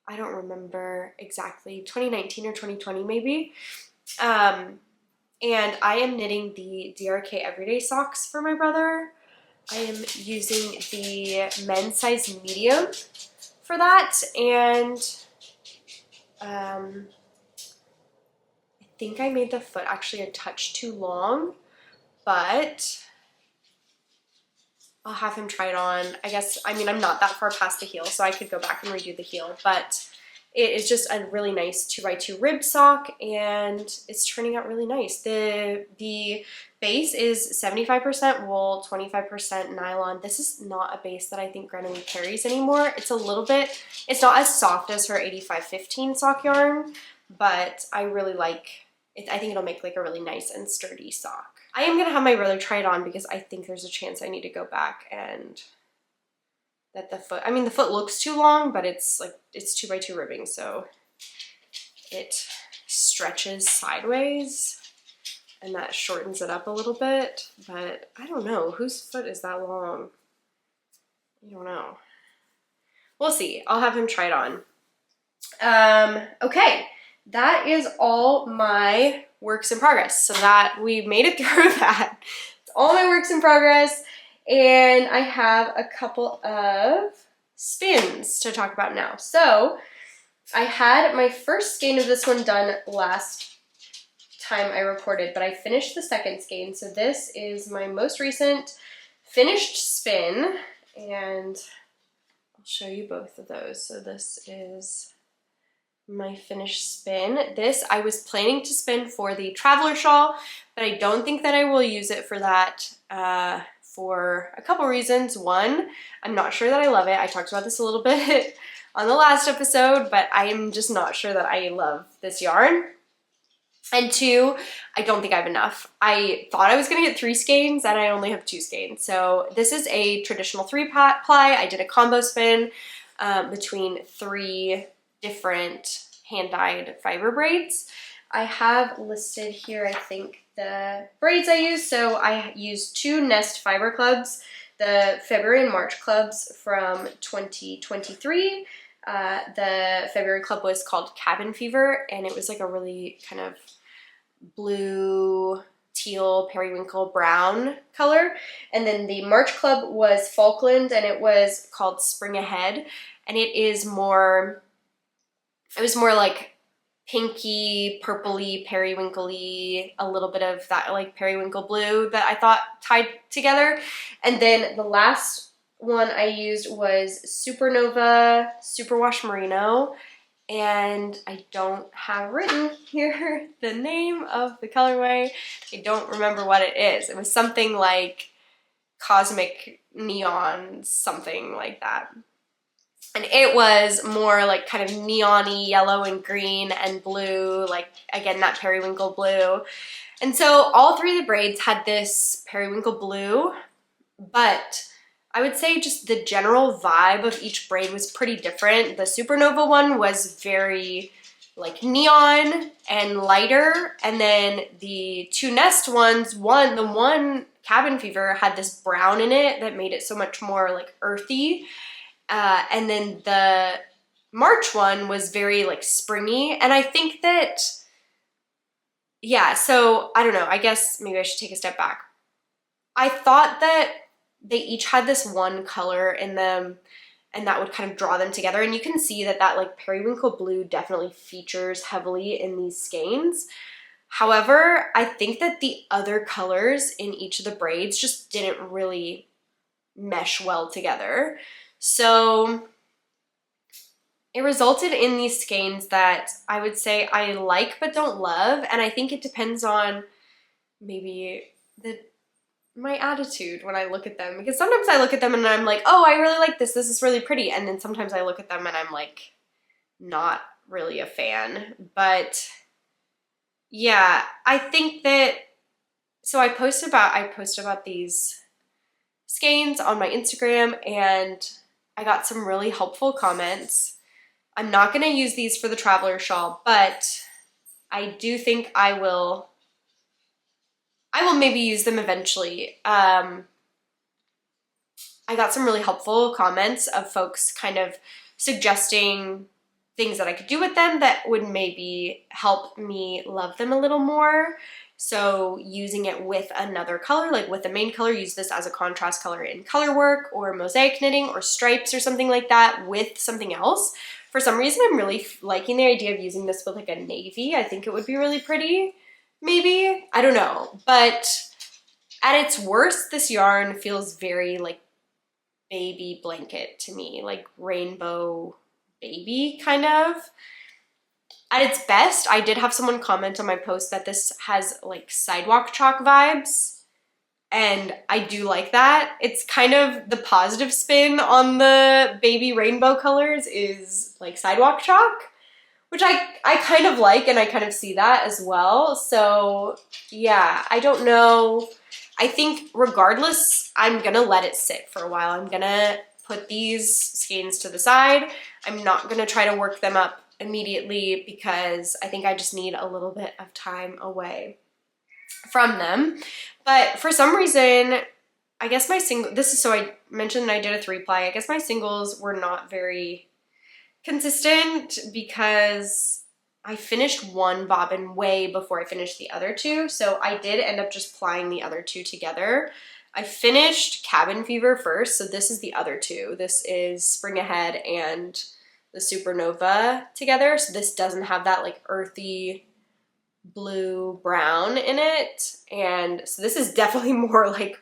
I don't remember exactly. 2019 or 2020 maybe. And I am knitting the DRK Everyday Socks for my brother. I am using the men's size medium for that. And I think I made the foot actually a touch too long, but I'll have him try it on. I mean, I'm not that far past the heel, so I could go back and redo the heel, but it is just a really nice 2x2 rib sock, and it's turning out really nice. The base is 75% wool, 25% nylon. This is not a base that I think Grenouille carries anymore. It's a little bit, it's not as soft as her 8515 sock yarn, but I really like it. I think it'll make like a really nice and sturdy sock. I am gonna have my brother try it on because I think there's a chance I need to go back and that the foot looks too long, but it's 2x2 ribbing, so it stretches sideways and that shortens it up a little bit, but I don't know, whose foot is that long? I don't know. We'll see. I'll have him try it on. Okay, that is all my works in progress. So that we made it through that. It's all my works in progress. And I have a couple of spins to talk about now. So I had my first skein of this one done last time I recorded, but I finished the second skein. So this is my most recent finished spin, and I'll show you both of those. So this is my finished spin. This I was planning to spin for the Traveler Shawl, but I don't think that I will use it for that for a couple reasons. One, I'm not sure that I love it. I talked about this a little bit on the last episode, but I am just not sure that I love this yarn. And two, I don't think I have enough. I thought I was gonna get 3 skeins and I only have 2 skeins. So this is a traditional 3-ply. I did a combo spin between 3 different hand-dyed fiber braids. I have listed here, I think, the braids I used. So I used 2 Nest fiber clubs, the February and March clubs from 2023. The February club was called Cabin Fever, and it was like a really kind of blue, teal, periwinkle brown color. And then the March club was Falkland, and it was called Spring Ahead. And it was more like pinky, purpley, periwinkly, a little bit of that like periwinkle blue that I thought tied together. And then the last one I used was Supernova Superwash Merino, and I don't have written here the name of the colorway. I don't remember what it is. It was something like Cosmic Neon, something like that. And it was more like kind of neon-y yellow and green and blue, like again, that periwinkle blue. And so all 3 of the braids had this periwinkle blue, but I would say just the general vibe of each braid was pretty different. The Supernova one was very like neon and lighter, and then the 2 Nest ones, the one Cabin Fever had this brown in it that made it so much more like earthy. And then the March one was very like springy, and I think that, yeah, so I don't know, I guess maybe I should take a step back. I thought that they each had this one color in them, and that would kind of draw them together, and you can see that that like periwinkle blue definitely features heavily in these skeins. However, I think that the other colors in each of the braids just didn't really mesh well together. So it resulted in these skeins that I would say I like but don't love, and I think it depends on maybe my attitude when I look at them, because sometimes I look at them and I'm like, oh, I really like this is really pretty, and then sometimes I look at them and I'm like not really a fan. But yeah, I think that, so I post about these skeins on my Instagram, and I got some really helpful comments. I'm not going to use these for the Traveler Shawl, but I do think I will maybe use them eventually. I got some really helpful comments of folks kind of suggesting things that I could do with them that would maybe help me love them a little more. So using it with another color, like with the main color, use this as a contrast color in color work or mosaic knitting or stripes or something like that with something else. For some reason, I'm really liking the idea of using this with like a navy. I think it would be really pretty, maybe. I don't know. But at its worst, this yarn feels very like baby blanket to me, like rainbow baby kind of. At its best, I did have someone comment on my post that this has like sidewalk chalk vibes, and I do like that. It's kind of the positive spin on the baby rainbow colors is like sidewalk chalk, which I kind of like, and I kind of see that as well. So yeah, I don't know. I think regardless, I'm gonna let it sit for a while. I'm gonna put these skeins to the side. I'm not gonna try to work them up immediately because I think I just need a little bit of time away from them. But for some reason, I guess my so I mentioned I did a 3-ply. I guess my singles were not very consistent because I finished one bobbin way before I finished the other 2. So I did end up just plying the other 2 together. I finished Cabin Fever first, so this is the other two. This is Spring Ahead and the Supernova together, so this doesn't have that like earthy blue brown in it, and so this is definitely more like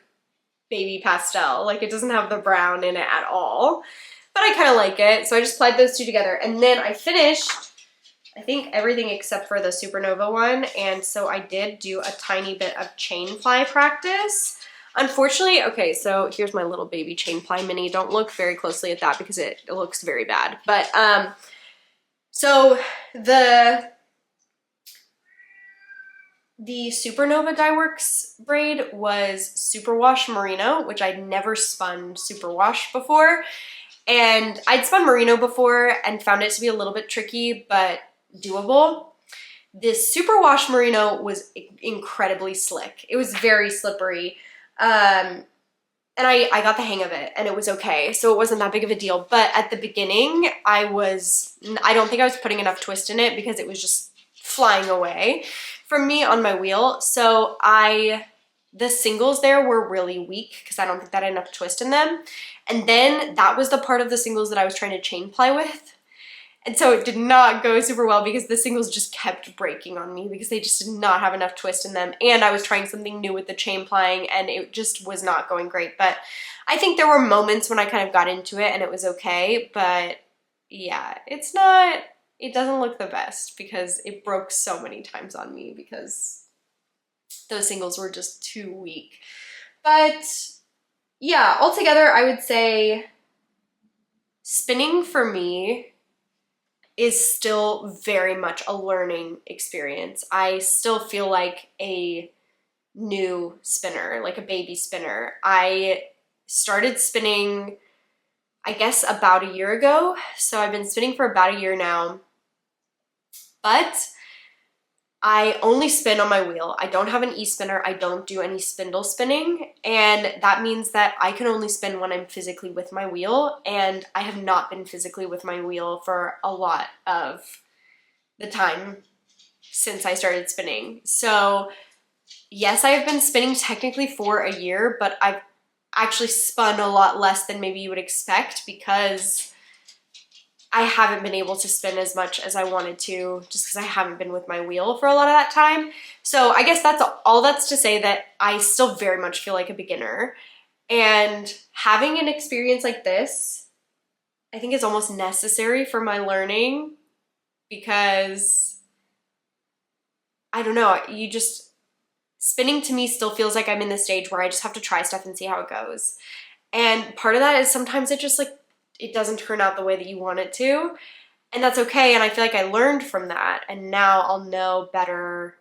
baby pastel. Like it doesn't have the brown in it at all, but I kind of like it, so I just applied those two together. And then I finished, I think, everything except for the Supernova one, and so I did do a tiny bit of chain ply practice. Unfortunately, okay, so here's my little baby chain ply mini. Don't look very closely at that because it looks very bad. But so the Supernova Dyeworks braid was superwash merino, which I'd never spun superwash before. And I'd spun merino before and found it to be a little bit tricky, but doable. This superwash merino was incredibly slick. It was very slippery. And I got the hang of it and it was okay. So it wasn't that big of a deal. But at the beginning, I don't think I was putting enough twist in it because it was just flying away from me on my wheel. So the singles there were really weak because I don't think that had enough twist in them. And then that was the part of the singles that I was trying to chain ply with. And so it did not go super well because the singles just kept breaking on me because they just did not have enough twist in them. And I was trying something new with the chain plying and it just was not going great. But I think there were moments when I kind of got into it and it was okay. But yeah, it doesn't look the best because it broke so many times on me because those singles were just too weak. But yeah, altogether, I would say spinning for me is still very much a learning experience. I still feel like a new spinner, like a baby spinner. I started spinning, I guess, about a year ago. So I've been spinning for about a year now, but I only spin on my wheel. I don't have an e-spinner. I don't do any spindle spinning. And that means that I can only spin when I'm physically with my wheel. And I have not been physically with my wheel for a lot of the time since I started spinning. So yes, I've been spinning technically for a year, but I've actually spun a lot less than maybe you would expect because I haven't been able to spin as much as I wanted to just because I haven't been with my wheel for a lot of that time. So I guess that's all. That's to say that I still very much feel like a beginner. And having an experience like this, I think is almost necessary for my learning because, I don't know, spinning to me still feels like I'm in the stage where I just have to try stuff and see how it goes. And part of that is sometimes it just it doesn't turn out the way that you want it to, and that's okay. And I feel like I learned from that, and now I'll know better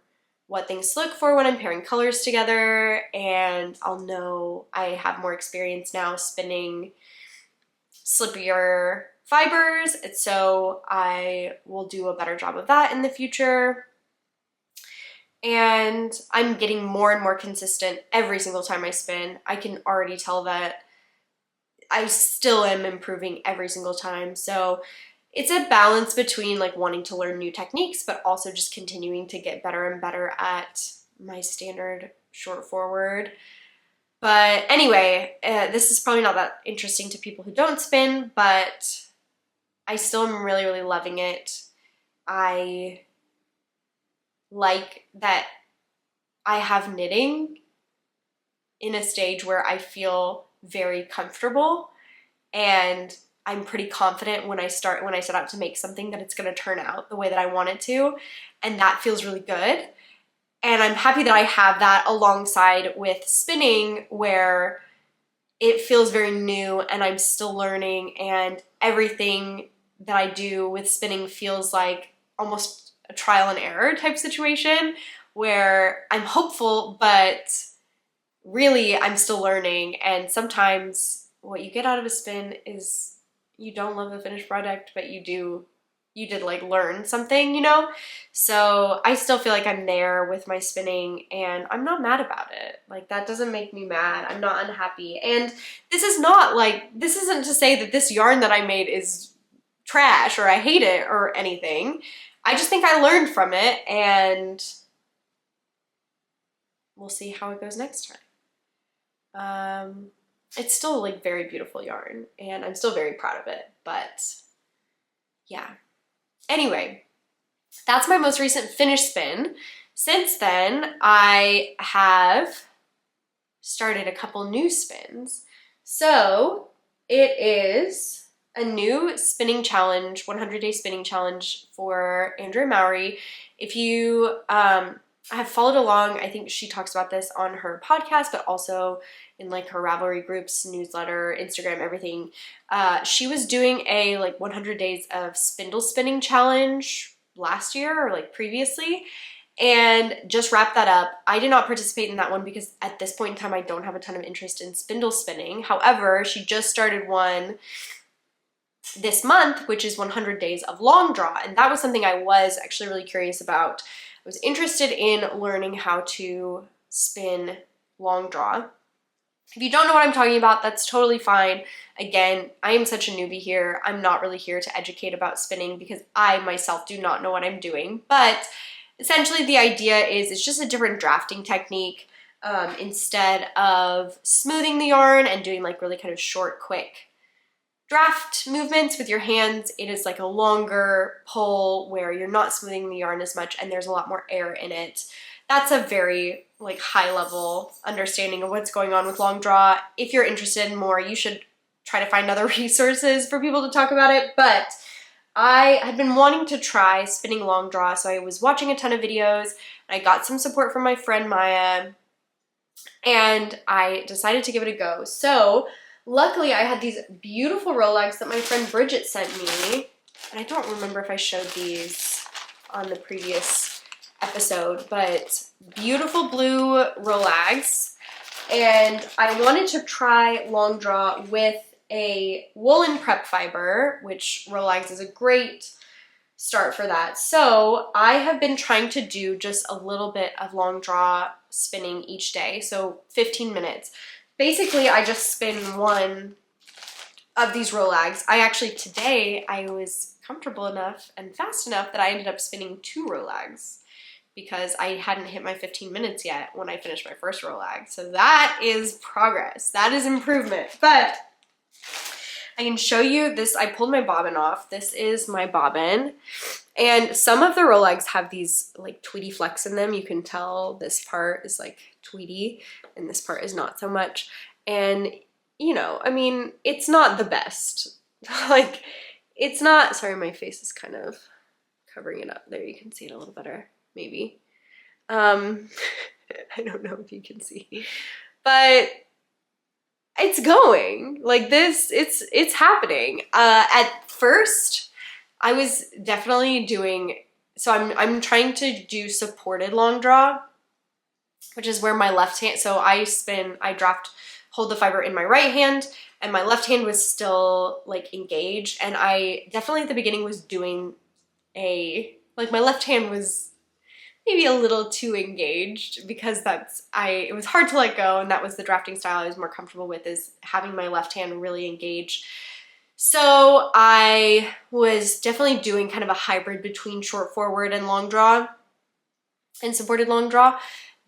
what things to look for when I'm pairing colors together, and I'll know I have more experience now spinning slippier fibers, and so I will do a better job of that in the future. And I'm getting more and more consistent every single time I spin. I can already tell that I still am improving every single time. So it's a balance between wanting to learn new techniques, but also just continuing to get better and better at my standard short forward. But anyway, this is probably not that interesting to people who don't spin, but I still am really, really loving it. I like that I have knitting in a stage where I feel very comfortable and I'm pretty confident when I set out to make something that it's going to turn out the way that I want it to, and that feels really good. And I'm happy that I have that alongside with spinning where it feels very new and I'm still learning, and everything that I do with spinning feels like almost a trial and error type situation where I'm hopeful, but really I'm still learning. And sometimes what you get out of a spin is you don't love the finished product, but you did learn something, you know? So I still feel like I'm there with my spinning and I'm not mad about it. That doesn't make me mad. I'm not unhappy. And this isn't to say that this yarn that I made is trash or I hate it or anything. I just think I learned from it, and we'll see how it goes next time. It's still like very beautiful yarn and I'm still very proud of it, but yeah. Anyway, that's my most recent finished spin. Since then, I have started a couple new spins. So it is a new spinning challenge, 100-day spinning challenge for Andrea Mowry. If you have followed along, I think she talks about this on her podcast, but also in like her Ravelry groups, newsletter, Instagram, everything. She was doing a like 100 days of spindle spinning challenge last year or like previously, and just wrapped that up. I did not participate in that one because at this point in time, I don't have a ton of interest in spindle spinning. However, she just started one this month, which is 100 days of long draw. And that was something I was actually really curious about. I was interested in learning how to spin long draw. If you don't know what I'm talking about, that's totally fine. Again, I am such a newbie here. I'm not really here to educate about spinning because I myself do not know what I'm doing. But essentially the idea is it's just a different drafting technique. Instead of smoothing the yarn and doing like really kind of short, quick draft movements with your hands, it is like a longer pull where you're not smoothing the yarn as much and there's a lot more air in it. That's a very like high level understanding of what's going on with long draw. If you're interested in more, you should try to find other resources for people to talk about it. But I had been wanting to try spinning long draw, so I was watching a ton of videos. I got some support from my friend Maya, and I decided to give it a go. So luckily I had these beautiful Rolex that my friend Bridget sent me, and I don't remember if I showed these on the previous episode, but beautiful blue Rolex. And I wanted to try long draw with a woolen prep fiber, which Rolex is a great start for that. So I have been trying to do just a little bit of long draw spinning each day, so 15 minutes. Basically, I just spin one of these Rolex. Today, I was comfortable enough and fast enough that I ended up spinning 2 Rolex because I hadn't hit my 15 minutes yet when I finished my first Rolex. So that is progress. That is improvement. But I can show you this. I pulled my bobbin off. This is my bobbin. And some of the Rolex have these like tweedy flecks in them. You can tell this part is like tweedy and this part is not so much. And you know, I mean, it's not the best. Like, it's not, sorry, my face is kind of covering it up. There, you can see it a little better, maybe. I don't know if you can see, but it's going like this. It's happening. At first, I was definitely doing, so I'm trying to do supported long draw, which is where my left hand, so I hold the fiber in my right hand, and my left hand was still like engaged. And I definitely at the beginning was doing like my left hand was maybe a little too engaged because it was hard to let go, and that was the drafting style I was more comfortable with, is having my left hand really engaged. So I was definitely doing kind of a hybrid between short forward and long draw and supported long draw.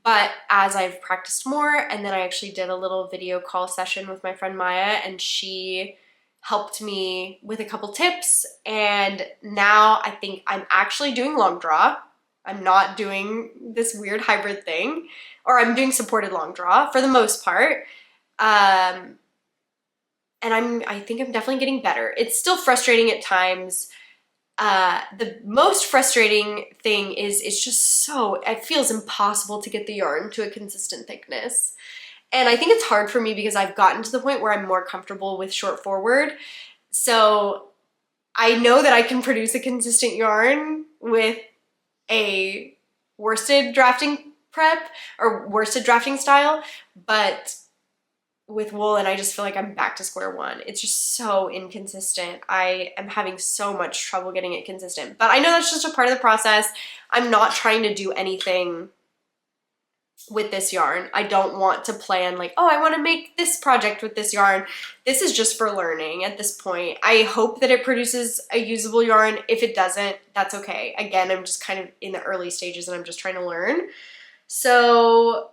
But as I've practiced more, and then I actually did a little video call session with my friend Maya, and she helped me with a couple tips, and now I think I'm actually doing long draw. I'm not doing this weird hybrid thing, or I'm doing supported long draw for the most part. And I think I'm definitely getting better. It's still frustrating at times. The most frustrating thing is it's just it feels impossible to get the yarn to a consistent thickness. And I think it's hard for me because I've gotten to the point where I'm more comfortable with short forward. So I know that I can produce a consistent yarn with a worsted drafting prep or worsted drafting style, but with woolen, I just feel like I'm back to square one. It's just so inconsistent. I am having so much trouble getting it consistent, but I know that's just a part of the process. I'm not trying to do anything with this yarn. I don't want to plan like, oh, I want to make this project with this yarn. This is just for learning at this point. I hope that it produces a usable yarn. If it doesn't, that's okay. Again, I'm just kind of in the early stages and I'm just trying to learn. So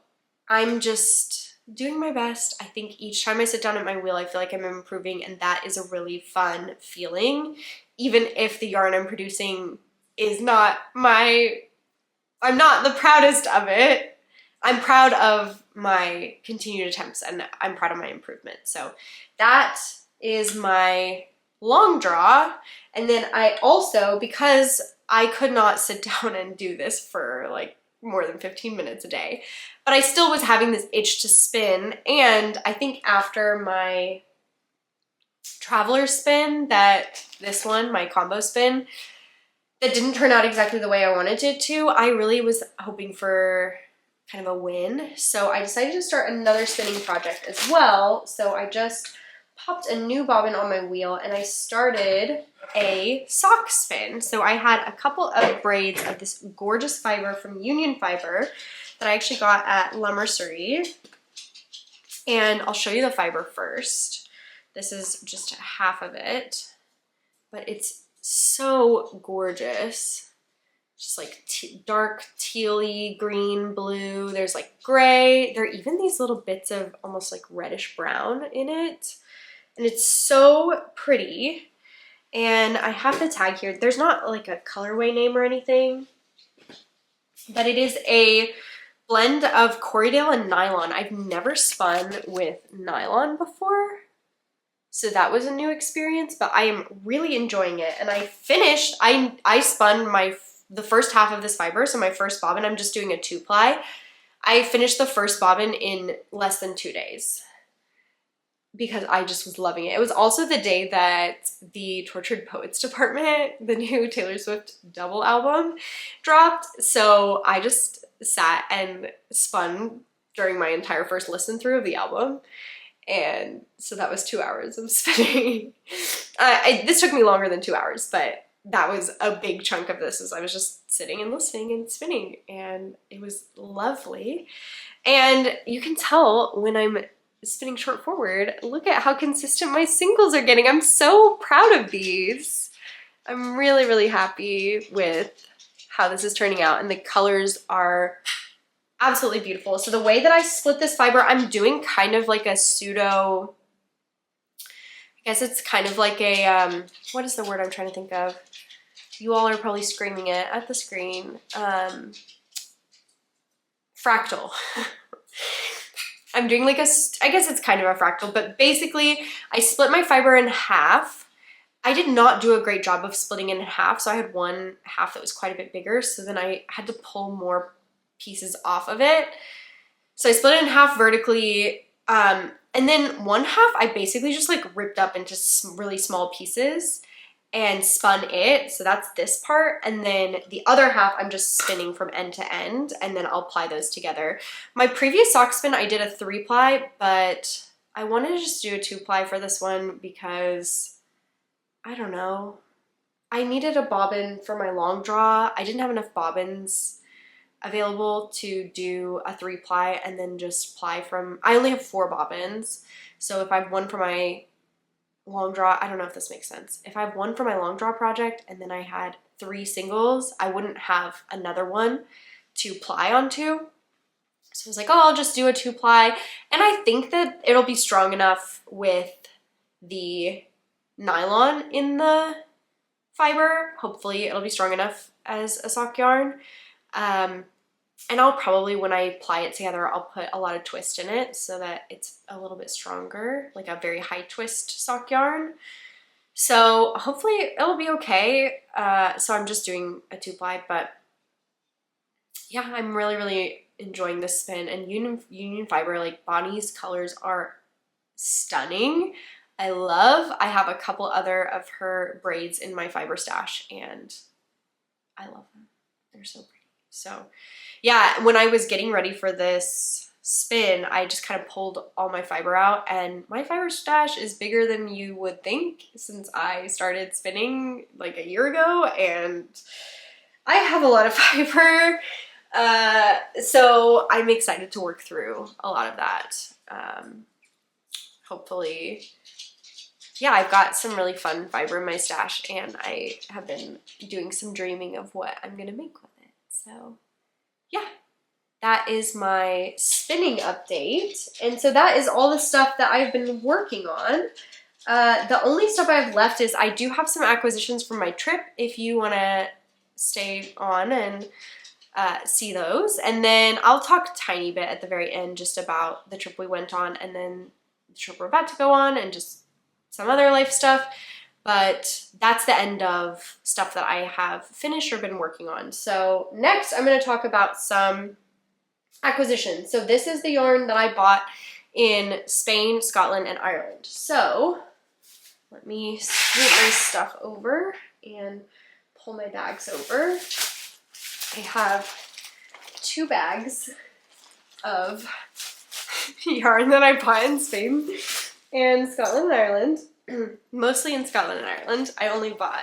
I'm just doing my best. I think each time I sit down at my wheel, I feel like I'm improving, and that is a really fun feeling. Even if the yarn I'm producing is not I'm not the proudest of it. I'm proud of my continued attempts, and I'm proud of my improvement. So that is my long draw. And then I also, because I could not sit down and do this for like more than 15 minutes a day, but I still was having this itch to spin. And I think after my traveler spin, this one, my combo spin, that didn't turn out exactly the way I wanted it to, I really was hoping for kind of a win. So I decided to start another spinning project as well. So I just popped a new bobbin on my wheel and I started a sock spin. So I had a couple of braids of this gorgeous fiber from Union Fiber that I actually got at La Mercerie. And I'll show you the fiber first. This is just half of it, but it's so gorgeous. Just like dark tealy, green, blue. There's like gray. There are even these little bits of almost like reddish brown in it. And it's so pretty. And I have the tag here. There's not like a colorway name or anything, but it is a blend of Corriedale and nylon. I've never spun with nylon before, so that was a new experience, but I am really enjoying it. And I spun the first half of this fiber, so my first bobbin, I'm just doing a 2-ply. I finished the first bobbin in less than 2 days because I just was loving it. It was also the day that the Tortured Poets Department, the new Taylor Swift double album, dropped. So I just sat and spun during my entire first listen through of the album. And so that was 2 hours of spinning. This took me longer than 2 hours, but that was a big chunk of this, as I was just sitting and listening and spinning, and it was lovely. And you can tell when I'm spinning short forward, look at how consistent my singles are getting. I'm so proud of these. I'm really, really happy with how this is turning out, and the colors are absolutely beautiful. So the way that I split this fiber, I'm doing kind of like a pseudo, I guess it's kind of like a, what is the word I'm trying to think of? You all are probably screaming it at the screen. Fractal. I'm doing like I guess it's kind of a fractal, but basically I split my fiber in half. I did not do a great job of splitting it in half, so I had one half that was quite a bit bigger, so then I had to pull more pieces off of it. So I split it in half vertically, and then one half I basically just like ripped up into really small pieces and spun it. So that's this part, and then the other half I'm just spinning from end to end, and then I'll ply those together. My previous sock spin I did a 3-ply, but I wanted to just do a 2-ply for this one because I don't know, I needed a bobbin for my long draw. I didn't have enough bobbins available to do a 3-ply and then just ply from, I only have 4 bobbins, so if I have one for my long draw, I don't know if this makes sense. If I have one for my long draw project and then I had 3 singles, I wouldn't have another one to ply onto. So I was like, oh, I'll just do a 2-ply. And I think that it'll be strong enough with the nylon in the fiber. Hopefully it'll be strong enough as a sock yarn. And I'll probably, when I ply it together, I'll put a lot of twist in it so that it's a little bit stronger, like a very high twist sock yarn. So hopefully it'll be okay. So I'm just doing a 2-ply, but yeah, I'm really, really enjoying this spin. And Union Fiber, like Bonnie's colors are stunning. I have a couple other of her braids in my fiber stash, and I love them. They're so pretty. So yeah, when I was getting ready for this spin, I just kind of pulled all my fiber out, and my fiber stash is bigger than you would think since I started spinning like a year ago, and I have a lot of fiber. So I'm excited to work through a lot of that. Hopefully, yeah, I've got some really fun fiber in my stash, and I have been doing some dreaming of what I'm gonna make with it. So yeah, that is my spinning update. And so that is all the stuff that I've been working on. The only stuff I have left is I do have some acquisitions from my trip if you want to stay on and see those. And then I'll talk a tiny bit at the very end just about the trip we went on and then the trip we're about to go on and just some other life stuff. But that's the end of stuff that I have finished or been working on. So next I'm going to talk about some acquisitions. So this is the yarn that I bought in Spain, Scotland, and Ireland. So let me scoot my stuff over and pull my bags over. I have 2 bags of yarn that I bought in Spain and Scotland and Ireland. Mostly in Scotland and Ireland. I only bought,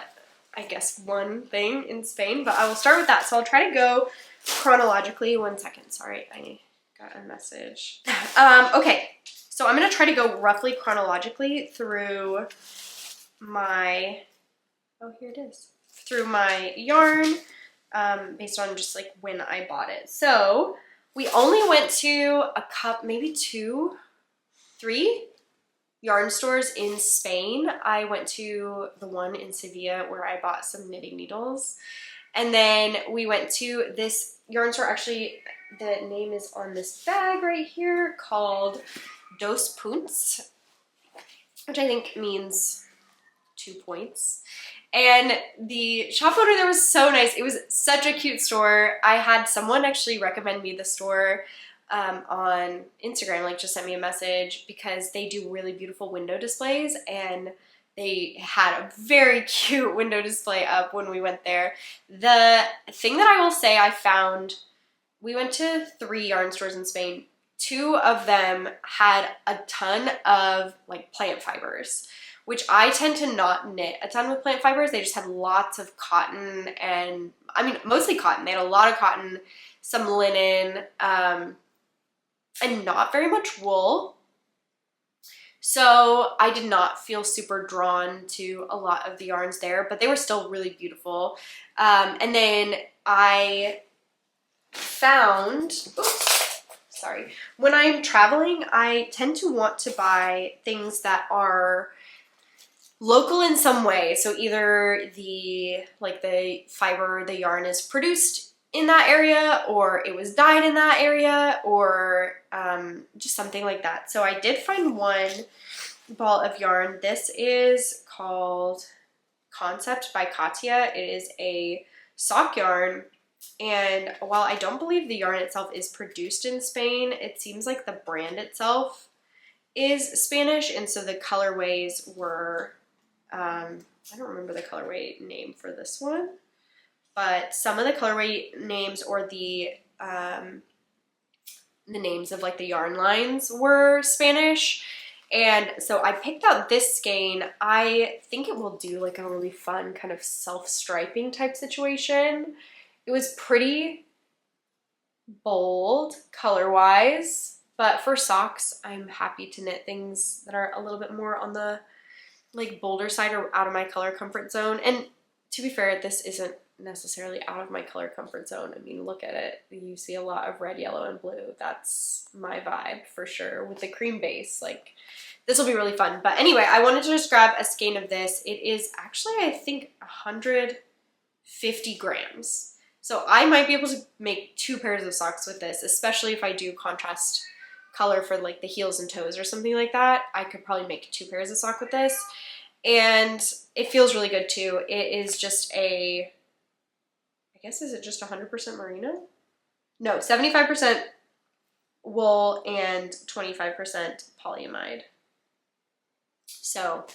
I guess, one thing in Spain, but I will start with that. So I'll try to go chronologically. 1 second, sorry, I got a message. Okay, so I'm going to try to go roughly chronologically through my, here it is, through my yarn based on just like when I bought it. So we only went to maybe 2, 3 yarn stores in Spain. I went to the one in Sevilla where I bought some knitting needles. And then we went to this yarn store, actually the name is on this bag right here, called Dos Punts, which I think means 2 points. And the shop owner there was so nice. It was such a cute store. I had someone actually recommend me the store on Instagram, like just sent me a message because they do really beautiful window displays and they had a very cute window display up when we went there. The thing that I will say I found, we went to 3 yarn stores in Spain. 2 of them had a ton of like plant fibers, which I tend to not knit a ton with plant fibers. They just had lots of cotton and, I mean, mostly cotton. They had a lot of cotton, some linen, and not very much wool. So I did not feel super drawn to a lot of the yarns there, but they were still really beautiful. And then I found, when I'm traveling, I tend to want to buy things that are local in some way. So either the fiber, the yarn is produced in that area, or it was dyed in that area, or just something like that. So I did find one ball of yarn. This is called Concept by Katia. It is a sock yarn, and while I don't believe the yarn itself is produced in Spain, it seems like the brand itself is Spanish, and so the colorways were, I don't remember the colorway name for this one, but some of the colorway names or the names of like the yarn lines were Spanish. And so I picked out this skein. I think it will do like a really fun kind of self-striping type situation. It was pretty bold color-wise, but for socks, I'm happy to knit things that are a little bit more on the like bolder side or out of my color comfort zone. And to be fair, this isn't necessarily out of my color comfort zone. I mean, look at it. You see a lot of red, yellow, and blue. That's my vibe for sure. With the cream base, like this will be really fun. But anyway, I wanted to just grab a skein of this. It is actually, I think, 150 grams. So I might be able to make 2 pairs of socks with this, especially if I do contrast color for like the heels and toes or something like that. I could probably make 2 pairs of sock with this. And it feels really good too. It is just a, I guess, is it just 100% merino? No, 75% wool and 25% polyamide. So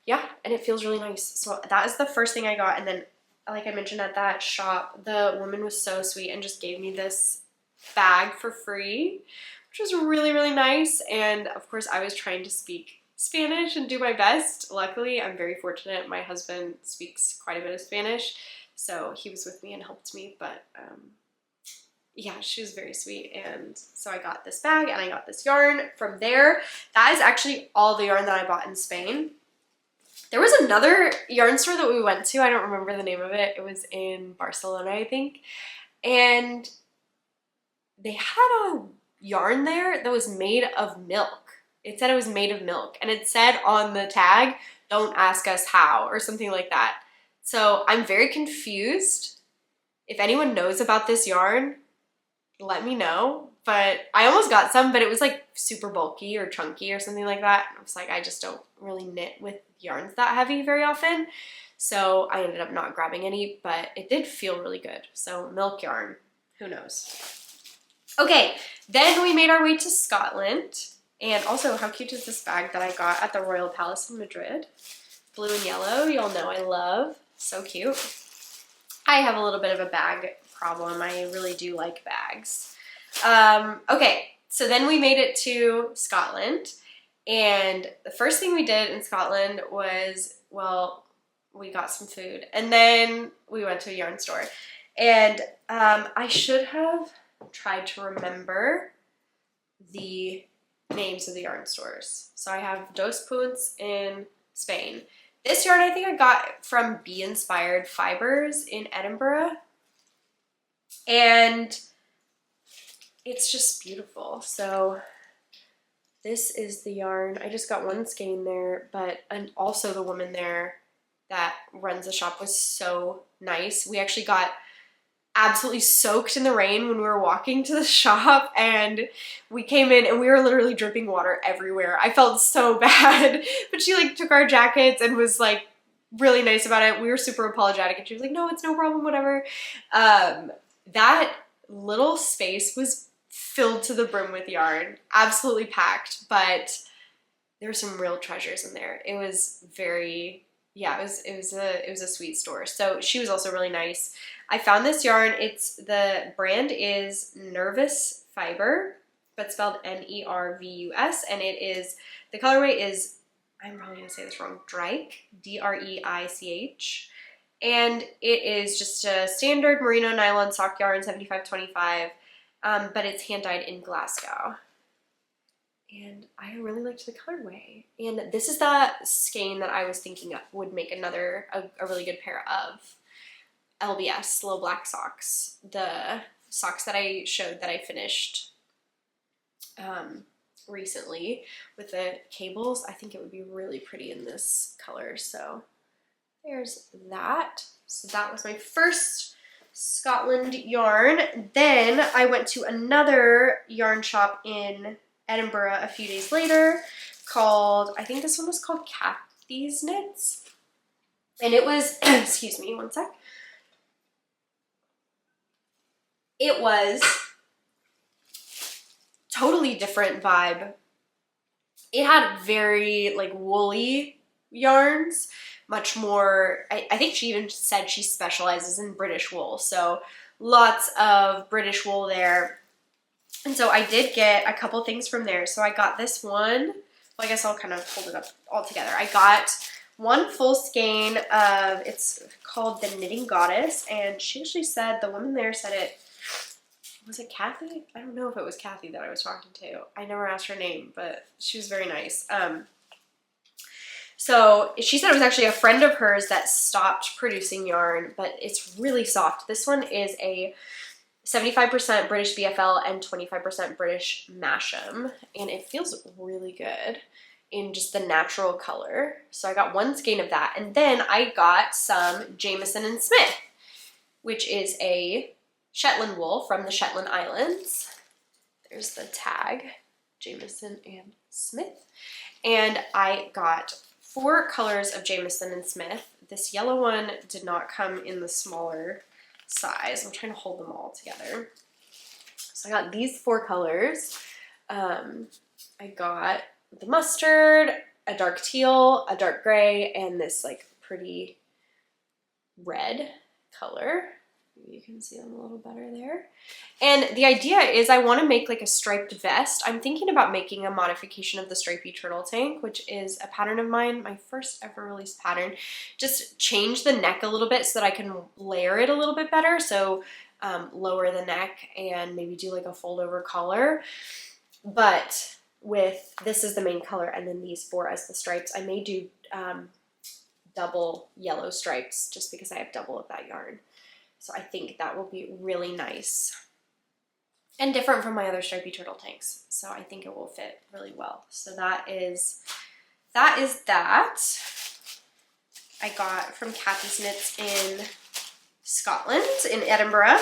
yeah, and it feels really nice. So that is the first thing I got. And then, like I mentioned at that shop, the woman was so sweet and just gave me this bag for free, which was really, really nice. And of course I was trying to speak Spanish and do my best. Luckily, I'm very fortunate. My husband speaks quite a bit of Spanish, so he was with me and helped me. But yeah, she was very sweet. And so I got this bag and I got this yarn from there. That is actually all the yarn that I bought in Spain. There was another yarn store that we went to. I don't remember the name of it. It was in Barcelona, I think. And they had a yarn there that was made of milk. It said it was made of milk, and it said on the tag, "Don't ask us how," or something like that. So I'm very confused. If anyone knows about this yarn, let me know. But I almost got some, but it was like super bulky or chunky or something like that. I was like, I just don't really knit with yarns that heavy very often. So I ended up not grabbing any, but it did feel really good. So milk yarn, who knows? Okay, then we made our way to Scotland. And also, how cute is this bag that I got at the Royal Palace in Madrid? Blue and yellow, y'all know I love. So cute. I have a little bit of a bag problem. I really do like bags. Okay, so then we made it to Scotland. And the first thing we did in Scotland was, well, we got some food. And then we went to a yarn store. And I should have tried to remember the names of the yarn stores. So I have Dos Punts in Spain. This yarn I think I got from Bee Inspired Fibers in Edinburgh. And it's just beautiful. So this is the yarn. I just got one skein there, and also the woman there that runs the shop was so nice. We actually got absolutely soaked in the rain when we were walking to the shop, and we came in and we were literally dripping water everywhere. I felt so bad, but she like took our jackets and was like really nice about it. We were super apologetic and she was like, no, it's no problem, whatever. That little space was filled to the brim with yarn, absolutely packed, but there were some real treasures in there. It was very, yeah, it was a sweet store. So she was also really nice. I found this yarn. The brand is Nervous Fiber, but spelled Nervus, and the colorway is, I'm probably gonna say this wrong, Dreich, Dreich, and it is just a standard merino nylon sock yarn, 75/25, but it's hand dyed in Glasgow. And I really liked the colorway. And this is the skein that I was thinking of would make a really good pair of LBS, Low Black socks. The socks that I showed that I finished recently with the cables, I think it would be really pretty in this color. So there's that. So that was my first Scotland yarn. Then I went to another yarn shop in Edinburgh a few days later called, I think this one was called Kathy's Knits. And it was, excuse me, one sec. It was totally different vibe. It had very like woolly yarns, much more, I think she even said she specializes in British wool. So lots of British wool there. And so I did get a couple things from there. So I got this one, well, I guess I'll kind of hold it up all together. I got one full skein of, it's called the Knitting Goddess, and she actually said, the woman there said it, was it Kathy? I don't know if it was Kathy that I was talking to. I never asked her name, but she was very nice. So she said it was actually a friend of hers that stopped producing yarn, but it's really soft. This one is a 75% British BFL and 25% British Masham, and it feels really good in just the natural color. So I got one skein of that, and then I got some Jamieson and Smith, which is a Shetland wool from the Shetland Islands. There's the tag, Jamieson and Smith. And I got 4 colors of Jamieson and Smith. This yellow one did not come in the smaller size. I'm trying to hold them all together. So I got these 4 colors. I got the mustard, a dark teal, a dark gray, and this like pretty red color. You can see them a little better there. And the idea is I want to make like a striped vest. I'm thinking about making a modification of the stripy turtle tank, which is a pattern of mine, my first ever released pattern. Just change the neck a little bit so that I can layer it a little bit better. So lower the neck and maybe do like a fold over collar. But with, this is the main color and then these 4 as the stripes. I may do double yellow stripes just because I have double of that yarn. So I think that will be really nice. and different from my other stripy turtle tanks. So I think it will fit really well. So that is that. I got from Kathy's Knits in Scotland, in Edinburgh.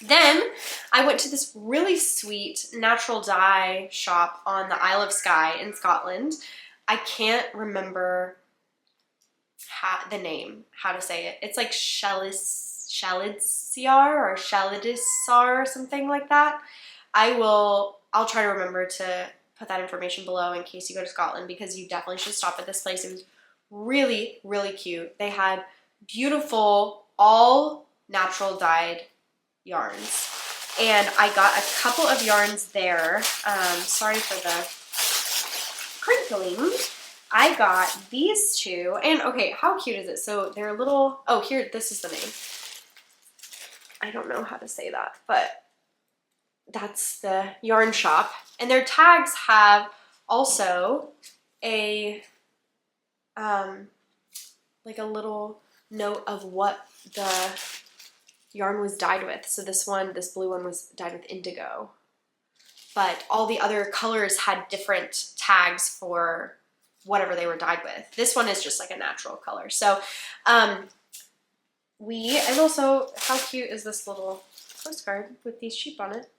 Then I went to this really sweet natural dye shop on the Isle of Skye in Scotland. I can't remember the name, how to say it. It's like Shalidsar or Shalidisar or something like that. I'll try to remember to put that information below in case you go to Scotland, because you definitely should stop at this place. It was really, really cute. They had beautiful, all natural dyed yarns. And I got a couple of yarns there. Sorry for the crinkling. I got these two, and okay, how cute is it? So they're little, oh, here, this is the name. I don't know how to say that, but that's the yarn shop. And their tags have also a, like a little note of what the yarn was dyed with. So this blue one was dyed with indigo, but all the other colors had different tags for whatever they were dyed with. This one is just like a natural color. So, and also, how cute is this little postcard with these sheep on it?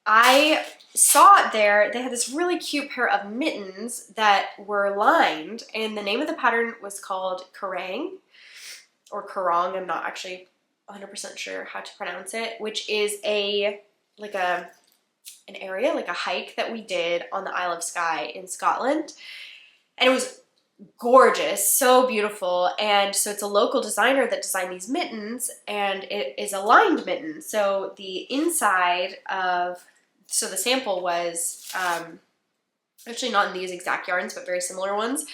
I saw it there. They had this really cute pair of mittens that were lined, and the name of the pattern was called Kerrang or Kerrang. I'm not actually 100% sure how to pronounce it, which is an area, like a hike that we did on the Isle of Skye in Scotland. And it was gorgeous, so beautiful. And so it's a local designer that designed these mittens, and it is a lined mitten. So the inside of, so the sample was actually not in these exact yarns, but very similar ones.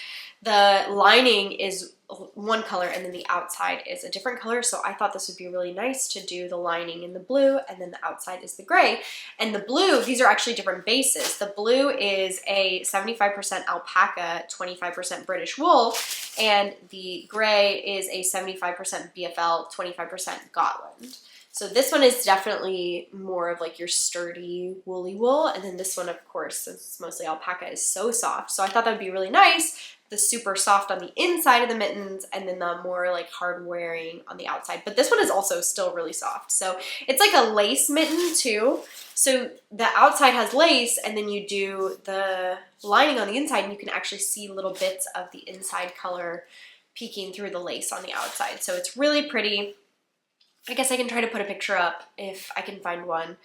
The lining is one color and then the outside is a different color. So I thought this would be really nice to do the lining in the blue and then the outside is the gray. And the blue, these are actually different bases. The blue is a 75% alpaca, 25% British wool, and the gray is a 75% BFL, 25% Gotland. So this one is definitely more of like your sturdy woolly wool. And then this one, of course, since it's mostly alpaca, is so soft. So I thought that would be really nice. The super soft on the inside of the mittens and then the more like hard wearing on the outside. But this one is also still really soft. So it's like a lace mitten too. So the outside has lace and then you do the lining on the inside and you can actually see little bits of the inside color peeking through the lace on the outside. So it's really pretty. I guess I can try to put a picture up if I can find one,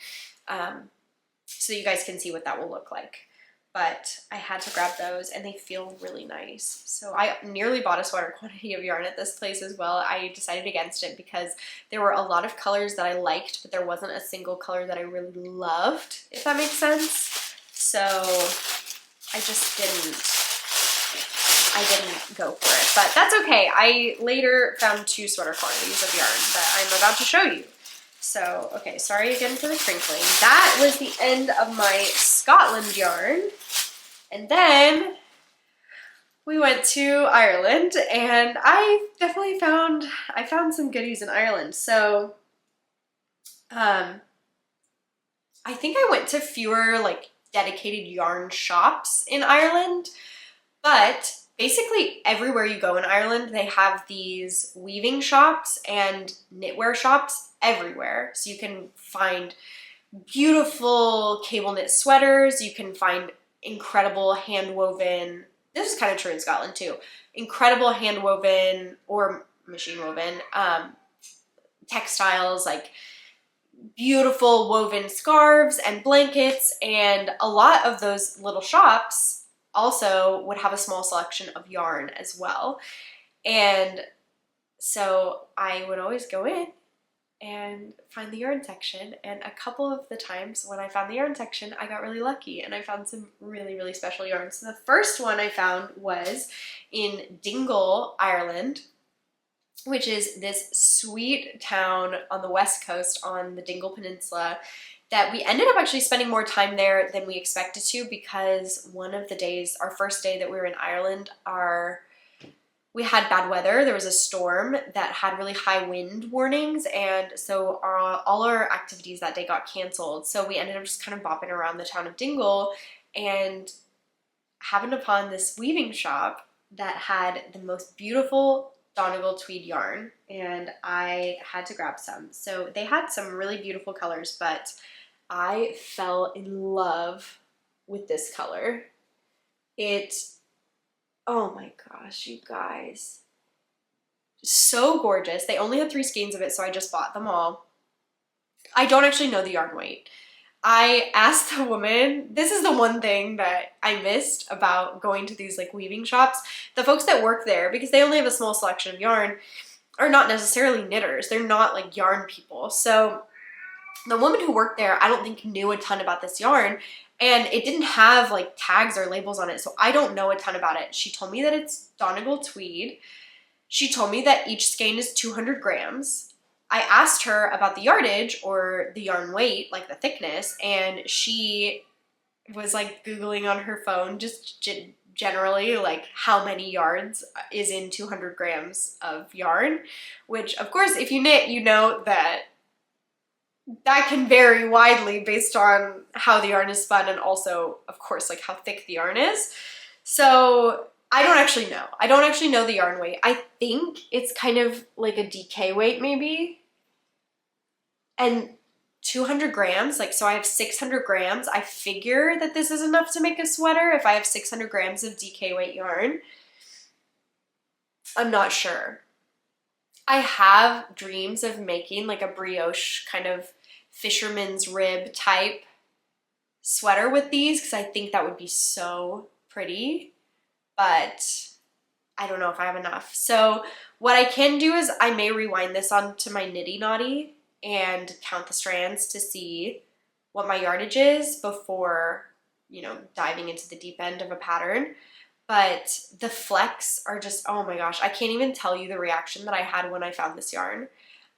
so you guys can see what that will look like. But I had to grab those and they feel really nice. So I nearly bought a sweater quantity of yarn at this place as well. I decided against it because there were a lot of colors that I liked, but there wasn't a single color that I really loved, if that makes sense. So I just didn't go for it, but that's okay. I later found 2 sweater quantities of yarn that I'm about to show you. So, okay, sorry again for the crinkling. That was the end of my Scotland yarn. And then we went to Ireland and I definitely found some goodies in Ireland. So, I think I went to fewer like dedicated yarn shops in Ireland, but basically everywhere you go in Ireland, they have these weaving shops and knitwear shops everywhere. So you can find beautiful cable knit sweaters. You can find incredible hand woven, this is kind of true in Scotland too, incredible hand woven or machine woven textiles, like beautiful woven scarves and blankets. And a lot of those little shops also would have a small selection of yarn as well. And so I would always go in and find the yarn section, and a couple of the times when I found the yarn section I got really lucky and I found some really, really special yarns. So the first one I found was in Dingle, Ireland, which is this sweet town on the west coast on the Dingle Peninsula that we ended up actually spending more time there than we expected to, because one of the days, our first day that we were in Ireland, our we had bad weather. There was a storm that had really high wind warnings, and so all our activities that day got canceled. So we ended up just kind of bopping around the town of Dingle and happened upon this weaving shop that had the most beautiful Donegal tweed yarn, and I had to grab some. So they had some really beautiful colors, but I fell in love with this color. Oh my gosh, you guys. So gorgeous. They only had 3 skeins of it, so I just bought them all. I don't actually know the yarn weight. I asked the woman, this is the one thing that I missed about going to these like weaving shops. The folks that work there, because they only have a small selection of yarn, are not necessarily knitters. They're not like yarn people. So the woman who worked there, I don't think knew a ton about this yarn, and it didn't have like tags or labels on it, so I don't know a ton about it. She told me that it's Donegal tweed. She told me that each skein is 200 grams. I asked her about the yardage or the yarn weight, like the thickness, and she was like Googling on her phone just generally like how many yards is in 200 grams of yarn, which of course if you knit you know that can vary widely based on how the yarn is spun and also, of course, like how thick the yarn is. So I don't actually know. I don't actually know the yarn weight. I think it's kind of like a DK weight maybe. And 200 grams, like so I have 600 grams. I figure that this is enough to make a sweater if I have 600 grams of DK weight yarn. I'm not sure. I have dreams of making like a brioche kind of fisherman's rib type sweater with these because I think that would be so pretty, but I don't know if I have enough. So what I can do is I may rewind this onto my Nitty Naughty and count the strands to see what my yardage is before, you know, diving into the deep end of a pattern. But the flecks are just, oh my gosh, I can't even tell you the reaction that I had when I found this yarn.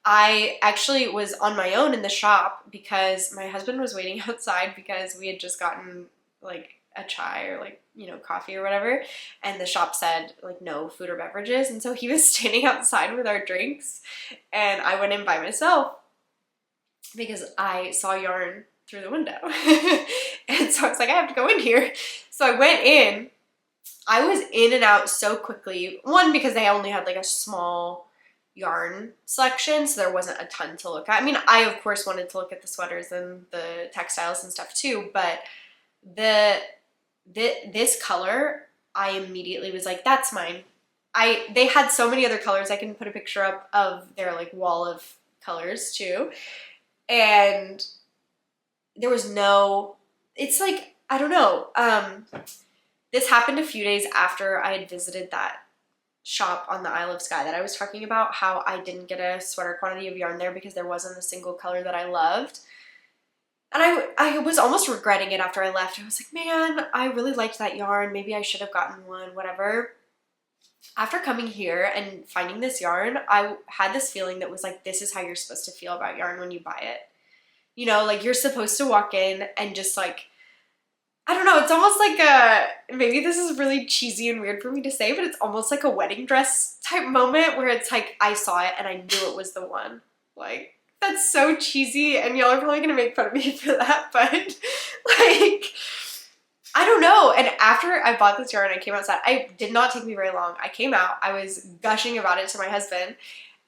I actually was on my own in the shop because my husband was waiting outside because we had just gotten like a chai or like, you know, coffee or whatever. And the shop said like no food or beverages. And so he was standing outside with our drinks and I went in by myself because I saw yarn through the window. And so I was like, I have to go in here. So I went in. I was in and out so quickly. One, because they only had like a small yarn selection, so there wasn't a ton to look at. I mean, I of course wanted to look at the sweaters and the textiles and stuff too, but this color, I immediately was like, that's mine. They had so many other colors. I can put a picture up of their like wall of colors too. And there was no, it's like, I don't know. This happened a few days after I had visited that shop on the Isle of Skye that I was talking about, how I didn't get a sweater quantity of yarn there because there wasn't a single color that I loved. And I was almost regretting it after I left. I was like, man, I really liked that yarn. Maybe I should have gotten one, whatever. After coming here and finding this yarn, I had this feeling that was like, this is how you're supposed to feel about yarn when you buy it. You know, like you're supposed to walk in and just like, I don't know, it's almost like maybe this is really cheesy and weird for me to say, but it's almost like a wedding dress type moment where it's like, I saw it and I knew it was the one. Like, that's so cheesy and y'all are probably gonna make fun of me for that, but like, I don't know. And after I bought this yarn, I came outside. It did not take me very long. I came out, I was gushing about it to my husband,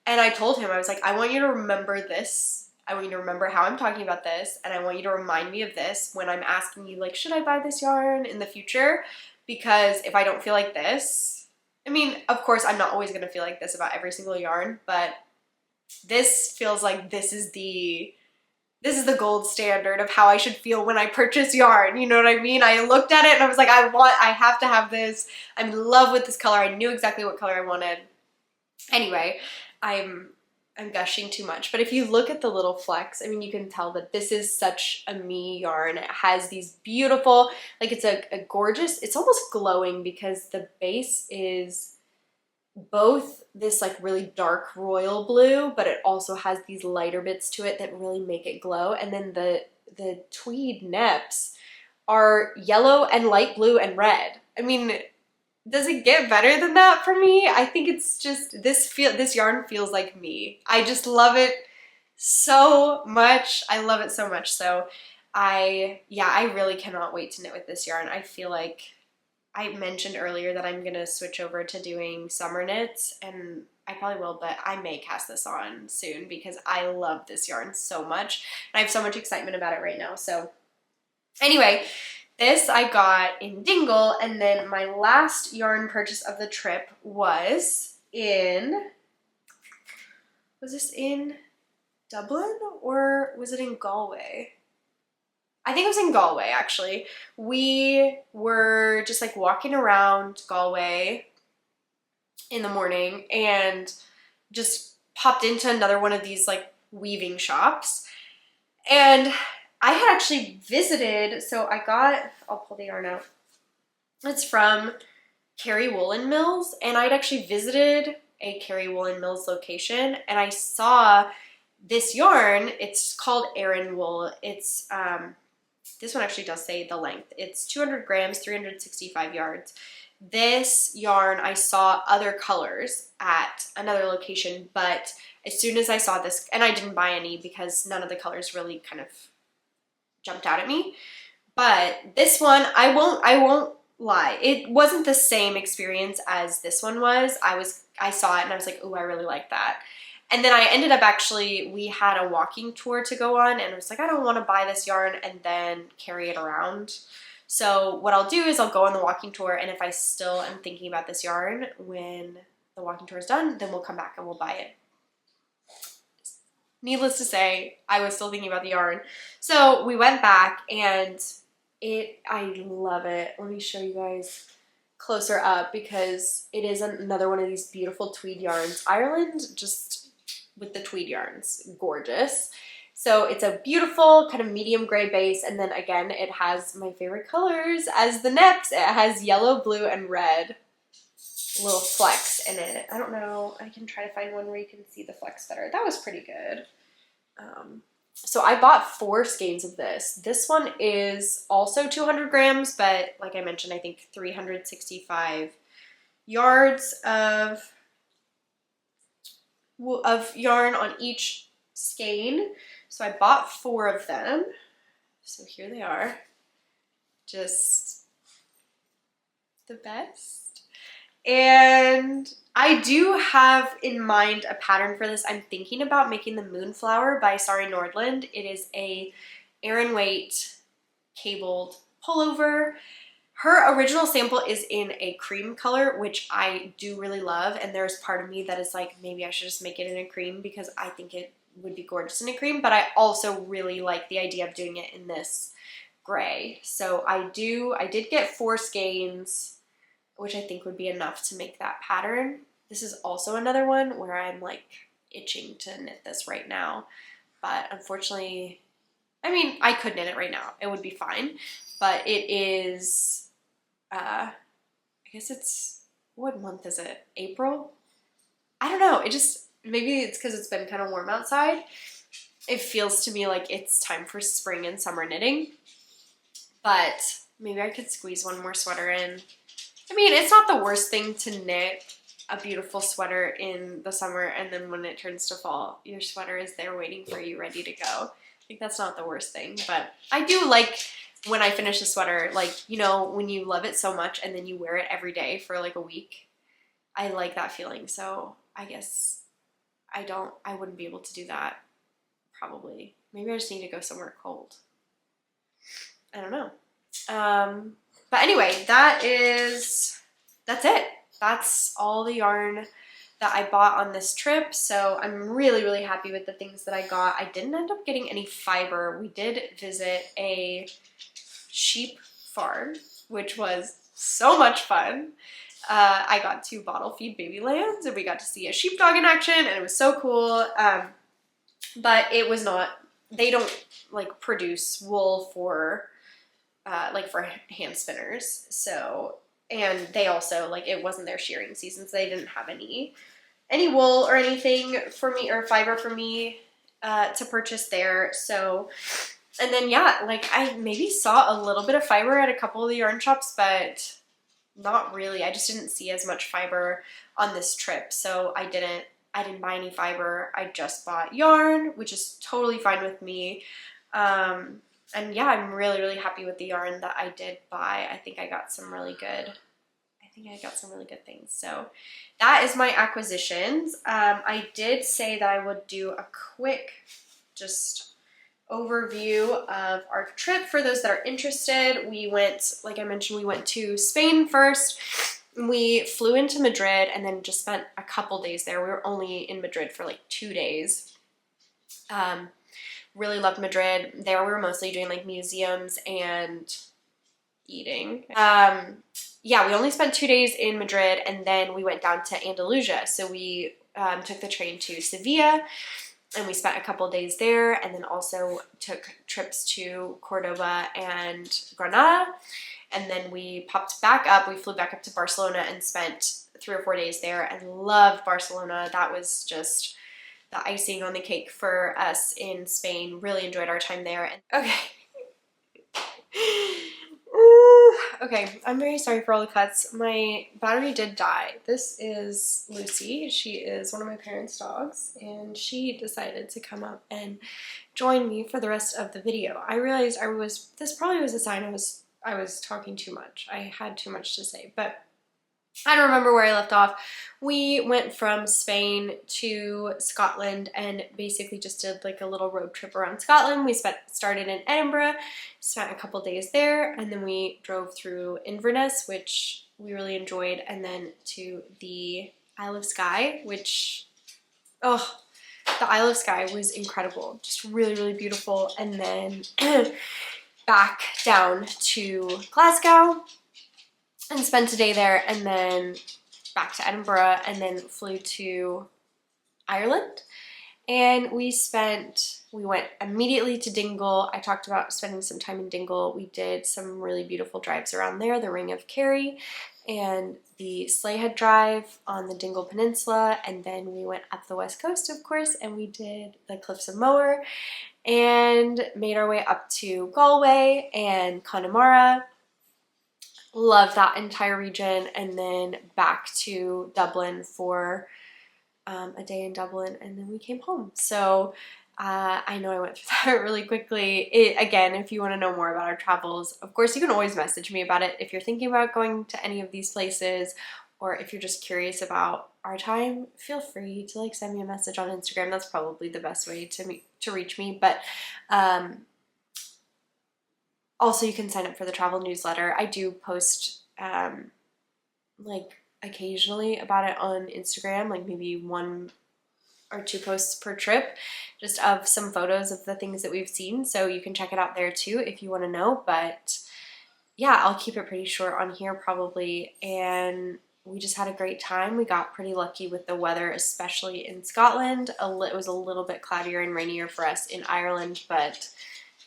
and I told him, I was like, I want you to remember this. I want you to remember how I'm talking about this, and I want you to remind me of this when I'm asking you, like, should I buy this yarn in the future? Because if I don't feel like this, I mean, of course, I'm not always going to feel like this about every single yarn, but this feels like this is the gold standard of how I should feel when I purchase yarn. You know what I mean? I looked at it and I was like, I have to have this. I'm in love with this color. I knew exactly what color I wanted. Anyway, I'm gushing too much, but if you look at the little flecks, I mean, you can tell that this is such a me yarn. It has these beautiful, like it's a gorgeous, it's almost glowing because the base is both this like really dark royal blue, but it also has these lighter bits to it that really make it glow. And then the tweed neps are yellow and light blue and red. I mean, does it get better than that for me? I think it's just, this yarn feels like me. I just love it so much. I love it so much. So I really cannot wait to knit with this yarn. I feel like I mentioned earlier that I'm gonna switch over to doing summer knits, and I probably will, but I may cast this on soon because I love this yarn so much. And I have so much excitement about it right now. So anyway, this I got in Dingle, and then my last yarn purchase of the trip was this in Dublin or was it in Galway? I think it was in Galway, actually. We were just like walking around Galway in the morning and just popped into another one of these like weaving shops. And I had actually visited, so I'll pull the yarn out. It's from Kerry Woolen Mills, and I'd actually visited a Kerry Woolen Mills location, and I saw this yarn. It's called Aran Wool. It's, this one actually does say the length. It's 200 grams, 365 yards. This yarn, I saw other colors at another location, but as soon as I saw this, and I didn't buy any because none of the colors really kind of jumped out at me, but this one, I won't lie, it wasn't the same experience as this one was. I saw it and I was like, oh, I really like that. And then I ended up we had a walking tour to go on, and I was like, I don't want to buy this yarn and then carry it around. So what I'll do is I'll go on the walking tour, and if I still am thinking about this yarn when the walking tour is done, then we'll come back and we'll buy it. Needless to say, I was still thinking about the yarn. So we went back, and I love it. Let me show you guys closer up because it is another one of these beautiful tweed yarns. Ireland, just with the tweed yarns, gorgeous. So it's a beautiful kind of medium gray base, and then again it has my favorite colors as the neps. It has yellow, blue, and red little flecks in it. I don't know, I can try to find one where you can see the flecks better. That was pretty good. So I bought 4 skeins of this. This one is also 200 grams, but like I mentioned, I think 365 yards of yarn on each skein. So I bought 4 of them. So here they are. Just the best. And I do have in mind a pattern for this. I'm thinking about making the Moonflower by Sari Nordlund. It is a Aran weight cabled pullover. Her original sample is in a cream color, which I do really love, and there's part of me that is like, maybe I should just make it in a cream because I think it would be gorgeous in a cream, but I also really like the idea of doing it in this gray. So I did get 4 skeins, which I think would be enough to make that pattern. This is also another one where I'm like itching to knit this right now, but unfortunately, I mean, I could knit it right now. It would be fine, but it is, I guess it's, what month is it? April? I don't know. Maybe it's because it's been kind of warm outside. It feels to me like it's time for spring and summer knitting, but maybe I could squeeze one more sweater in. I mean, it's not the worst thing to knit a beautiful sweater in the summer, and then when it turns to fall, your sweater is there waiting for you, ready to go. I think that's not the worst thing, but I do like when I finish a sweater, like, you know, when you love it so much and then you wear it every day for like a week. I like that feeling, so I guess I wouldn't be able to do that, probably. Maybe I just need to go somewhere cold. I don't know. But anyway, that's it. That's all the yarn that I bought on this trip, so I'm really, really happy with the things that I got. I didn't end up getting any fiber. We did visit a sheep farm, which was so much fun. I got to bottle feed baby lambs, and we got to see a sheepdog in action, and it was so cool. But it was not, they don't like produce wool for like for hand spinners. So, and they also, like, it wasn't their shearing season, so they didn't have any wool or anything for me, or fiber for me to purchase there. So, and then yeah, like I maybe saw a little bit of fiber at a couple of the yarn shops, but not really. I just didn't see as much fiber on this trip, so I didn't buy any fiber. I just bought yarn, which is totally fine with me. And yeah, I'm really, really happy with the yarn that I did buy. I think I got some really good things. So that is my acquisitions. I did say that I would do a quick just overview of our trip for those that are interested. We went, like I mentioned, we went to Spain first. We flew into Madrid and then just spent a couple days there. We were only in Madrid for like 2 days. Really loved Madrid. There we were mostly doing like museums and eating. Yeah, we only spent 2 days in Madrid, and then we went down to Andalusia. So we took the train to Sevilla, and we spent a couple days there, and then also took trips to Cordoba and Granada. And then we popped back up. We flew back up to Barcelona and spent 3 or 4 days there, and loved Barcelona. That was just the icing on the cake for us in Spain. Really enjoyed our time there. And okay. Okay, I'm very sorry for all the cuts. My battery did die. This is Lucy. She is one of my parents' dogs, and she decided to come up and join me for the rest of the video. I realized this probably was a sign I was talking too much. I had too much to say, but I don't remember where I left off. We went from Spain to Scotland and basically just did like a little road trip around Scotland. We started in Edinburgh, spent a couple days there, and then we drove through Inverness, which we really enjoyed, and then to the Isle of Skye, which, oh, the Isle of Skye was incredible. Just really, really beautiful. And then back down to Glasgow and spent a day there, and then back to Edinburgh, and then flew to Ireland. And we went immediately to Dingle. I talked about spending some time in Dingle. We did some really beautiful drives around there, the Ring of Kerry and the Slayhead Drive on the Dingle Peninsula, and then we went up the west coast, of course, and we did the Cliffs of Moher and made our way up to Galway and Connemara. Love that entire region, and then back to Dublin for a day in Dublin, and then we came home. So I know I went through that really quickly. Again, if you want to know more about our travels, of course, you can always message me about it if you're thinking about going to any of these places, or if you're just curious about our time, feel free to like send me a message on Instagram. That's probably the best way to reach me. But also, you can sign up for the travel newsletter. I do post like occasionally about it on Instagram, like maybe 1 or 2 posts per trip, just of some photos of the things that we've seen. So you can check it out there too if you want to know. But yeah, I'll keep it pretty short on here probably. And we just had a great time. We got pretty lucky with the weather, especially in Scotland. It was a little bit cloudier and rainier for us in Ireland, but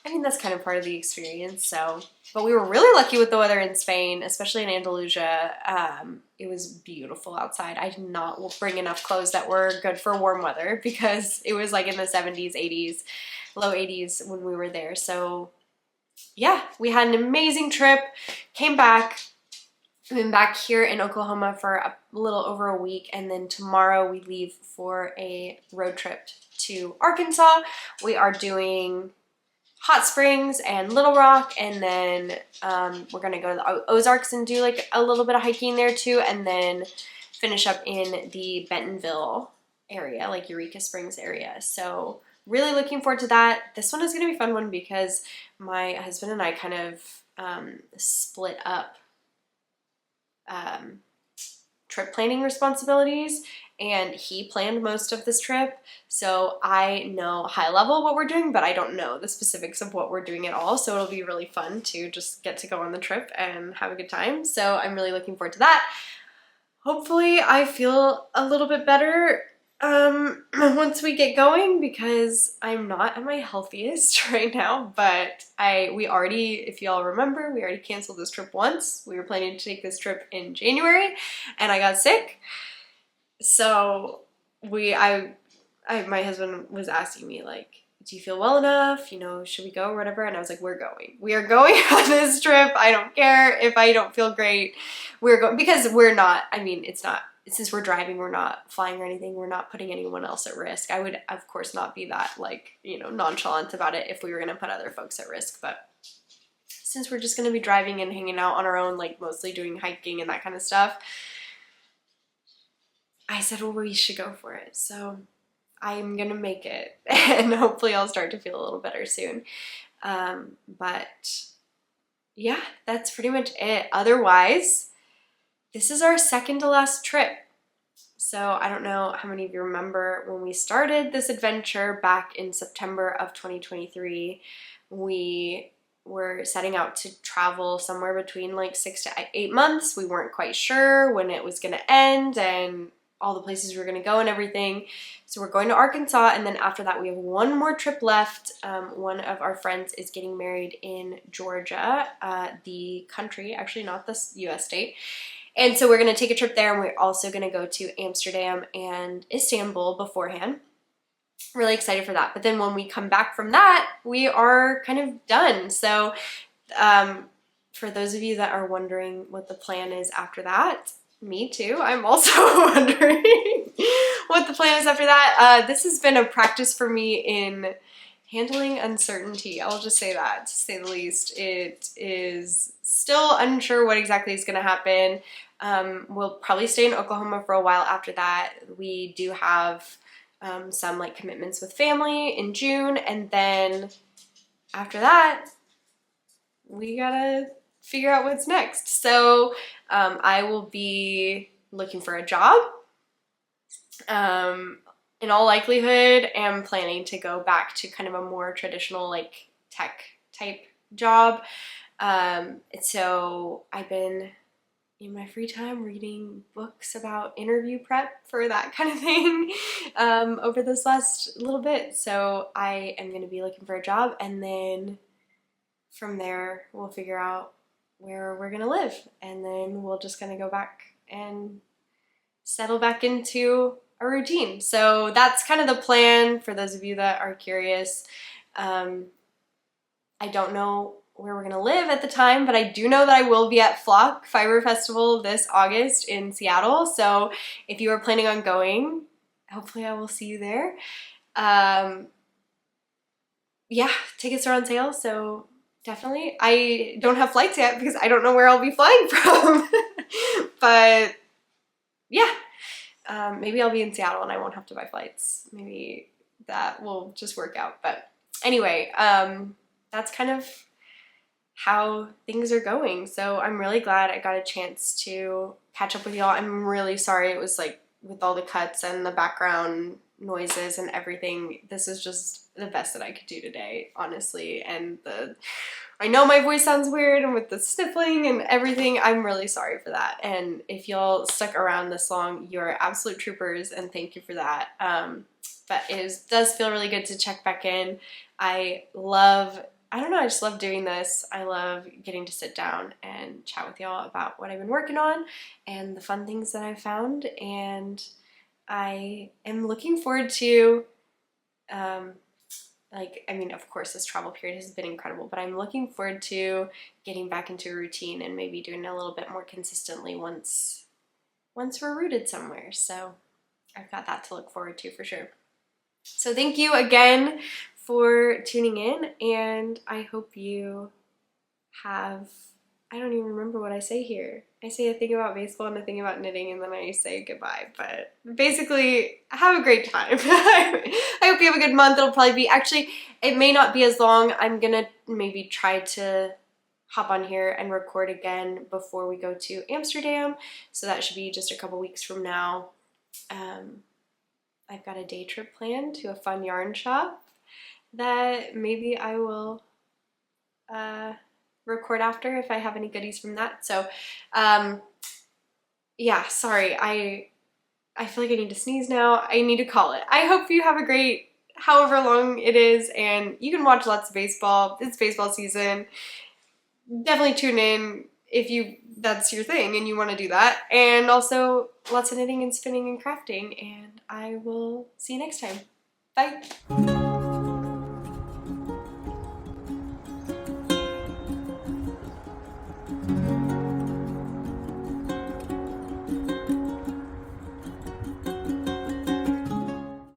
I mean, that's kind of part of the experience. So, but we were really lucky with the weather in Spain, especially in Andalusia. It was beautiful outside. I did not bring enough clothes that were good for warm weather because it was like in the 70s, 80s, low 80s when we were there. So yeah, we had an amazing trip, came back. I've been back here in Oklahoma for a little over a week, and then tomorrow we leave for a road trip to Arkansas. We are doing Hot Springs and Little Rock, and then we're gonna go to the Ozarks and do like a little bit of hiking there too, and then finish up in the Bentonville area, like Eureka Springs area. So really looking forward to that. This one is gonna be a fun one because my husband and I kind of split up trip planning responsibilities, and he planned most of this trip, so I know high level what we're doing, but I don't know the specifics of what we're doing at all. So it'll be really fun to just get to go on the trip and have a good time. So I'm really looking forward to that. Hopefully I feel a little bit better once we get going, because I'm not at my healthiest right now, but we already, if y'all remember, we already canceled this trip once. We were planning to take this trip in January and I got sick. So my husband was asking me like, do you feel well enough? You know, should we go or whatever? And I was like, we're going. We are going on this trip. I don't care if I don't feel great. We're going, because we're not, I mean, it's not, since we're driving, we're not flying or anything. We're not putting anyone else at risk. I would, of course, not be that, like, you know, nonchalant about it if we were going to put other folks at risk. But since we're just going to be driving and hanging out on our own, like mostly doing hiking and that kind of stuff, I said, well, we should go for it. So I'm going to make it, and hopefully I'll start to feel a little better soon. But yeah, that's pretty much it. Otherwise, this is our second to last trip. So I don't know how many of you remember when we started this adventure back in September of 2023, we were setting out to travel somewhere between like 6 to 8 months. We weren't quite sure when it was going to end and all the places we were going to go and everything. So we're going to Arkansas, and then after that we have one more trip left. One of our friends is getting married in Georgia, the country, actually not the US state. And so we're going to take a trip there, and we're also going to go to Amsterdam and Istanbul beforehand. Really excited for that. But then when we come back from that, we are kind of done. So for those of you that are wondering what the plan is after that, me too, I'm also wondering what the plan is after that. This has been a practice for me in handling uncertainty. I'll just say that, to say the least. It is still unsure what exactly is going to happen. We'll probably stay in Oklahoma for a while after that. We do have some like commitments with family in June, and then after that we gotta figure out what's next. So I will be looking for a job. In all likelihood, am planning to go back to kind of a more traditional like tech type job. So I've been in my free time reading books about interview prep for that kind of thing over this last little bit. So I am going to be looking for a job, and then from there we'll figure out where we're going to live, and then we'll just kind of go back and settle back into a routine. So that's kind of the plan for those of you that are curious. I don't know where we're gonna live at the time, but I do know that I will be at Flock Fiber Festival this August in Seattle. So if you are planning on going, hopefully I will see you there. Yeah, tickets are on sale, so definitely. I don't have flights yet because I don't know where I'll be flying from. But yeah, maybe I'll be in Seattle and I won't have to buy flights. Maybe that will just work out. But anyway, that's kind of how things are going. So I'm really glad I got a chance to catch up with y'all. I'm really sorry it was like with all the cuts and the background noises and everything. This is just the best that I could do today, honestly. And I know my voice sounds weird, and with the sniffling and everything, I'm really sorry for that. And if y'all stuck around this long, you're absolute troopers, and thank you for that. But it does feel really good to check back in. I don't know, I just love doing this. I love getting to sit down and chat with y'all about what I've been working on and the fun things that I've found. And I am looking forward to, of course this travel period has been incredible, but I'm looking forward to getting back into a routine and maybe doing it a little bit more consistently once we're rooted somewhere. So I've got that to look forward to for sure. So thank you again for tuning in, and I hope you have, I don't even remember what I say here. I say a thing about baseball and a thing about knitting, and then I say goodbye. But basically, have a great time. I hope you have a good month. It'll probably be, actually, it may not be as long. I'm gonna maybe try to hop on here and record again before we go to Amsterdam. So that should be just a couple weeks from now. I've got a day trip planned to a fun yarn shop that maybe I will record after if I have any goodies from that. So yeah, sorry, I feel like I need to sneeze now. I need to call it. I hope you have a great however long it is, and you can watch lots of baseball. It's baseball season. Definitely tune in if that's your thing and you want to do that. And also lots of knitting and spinning and crafting, and I will see you next time. Bye.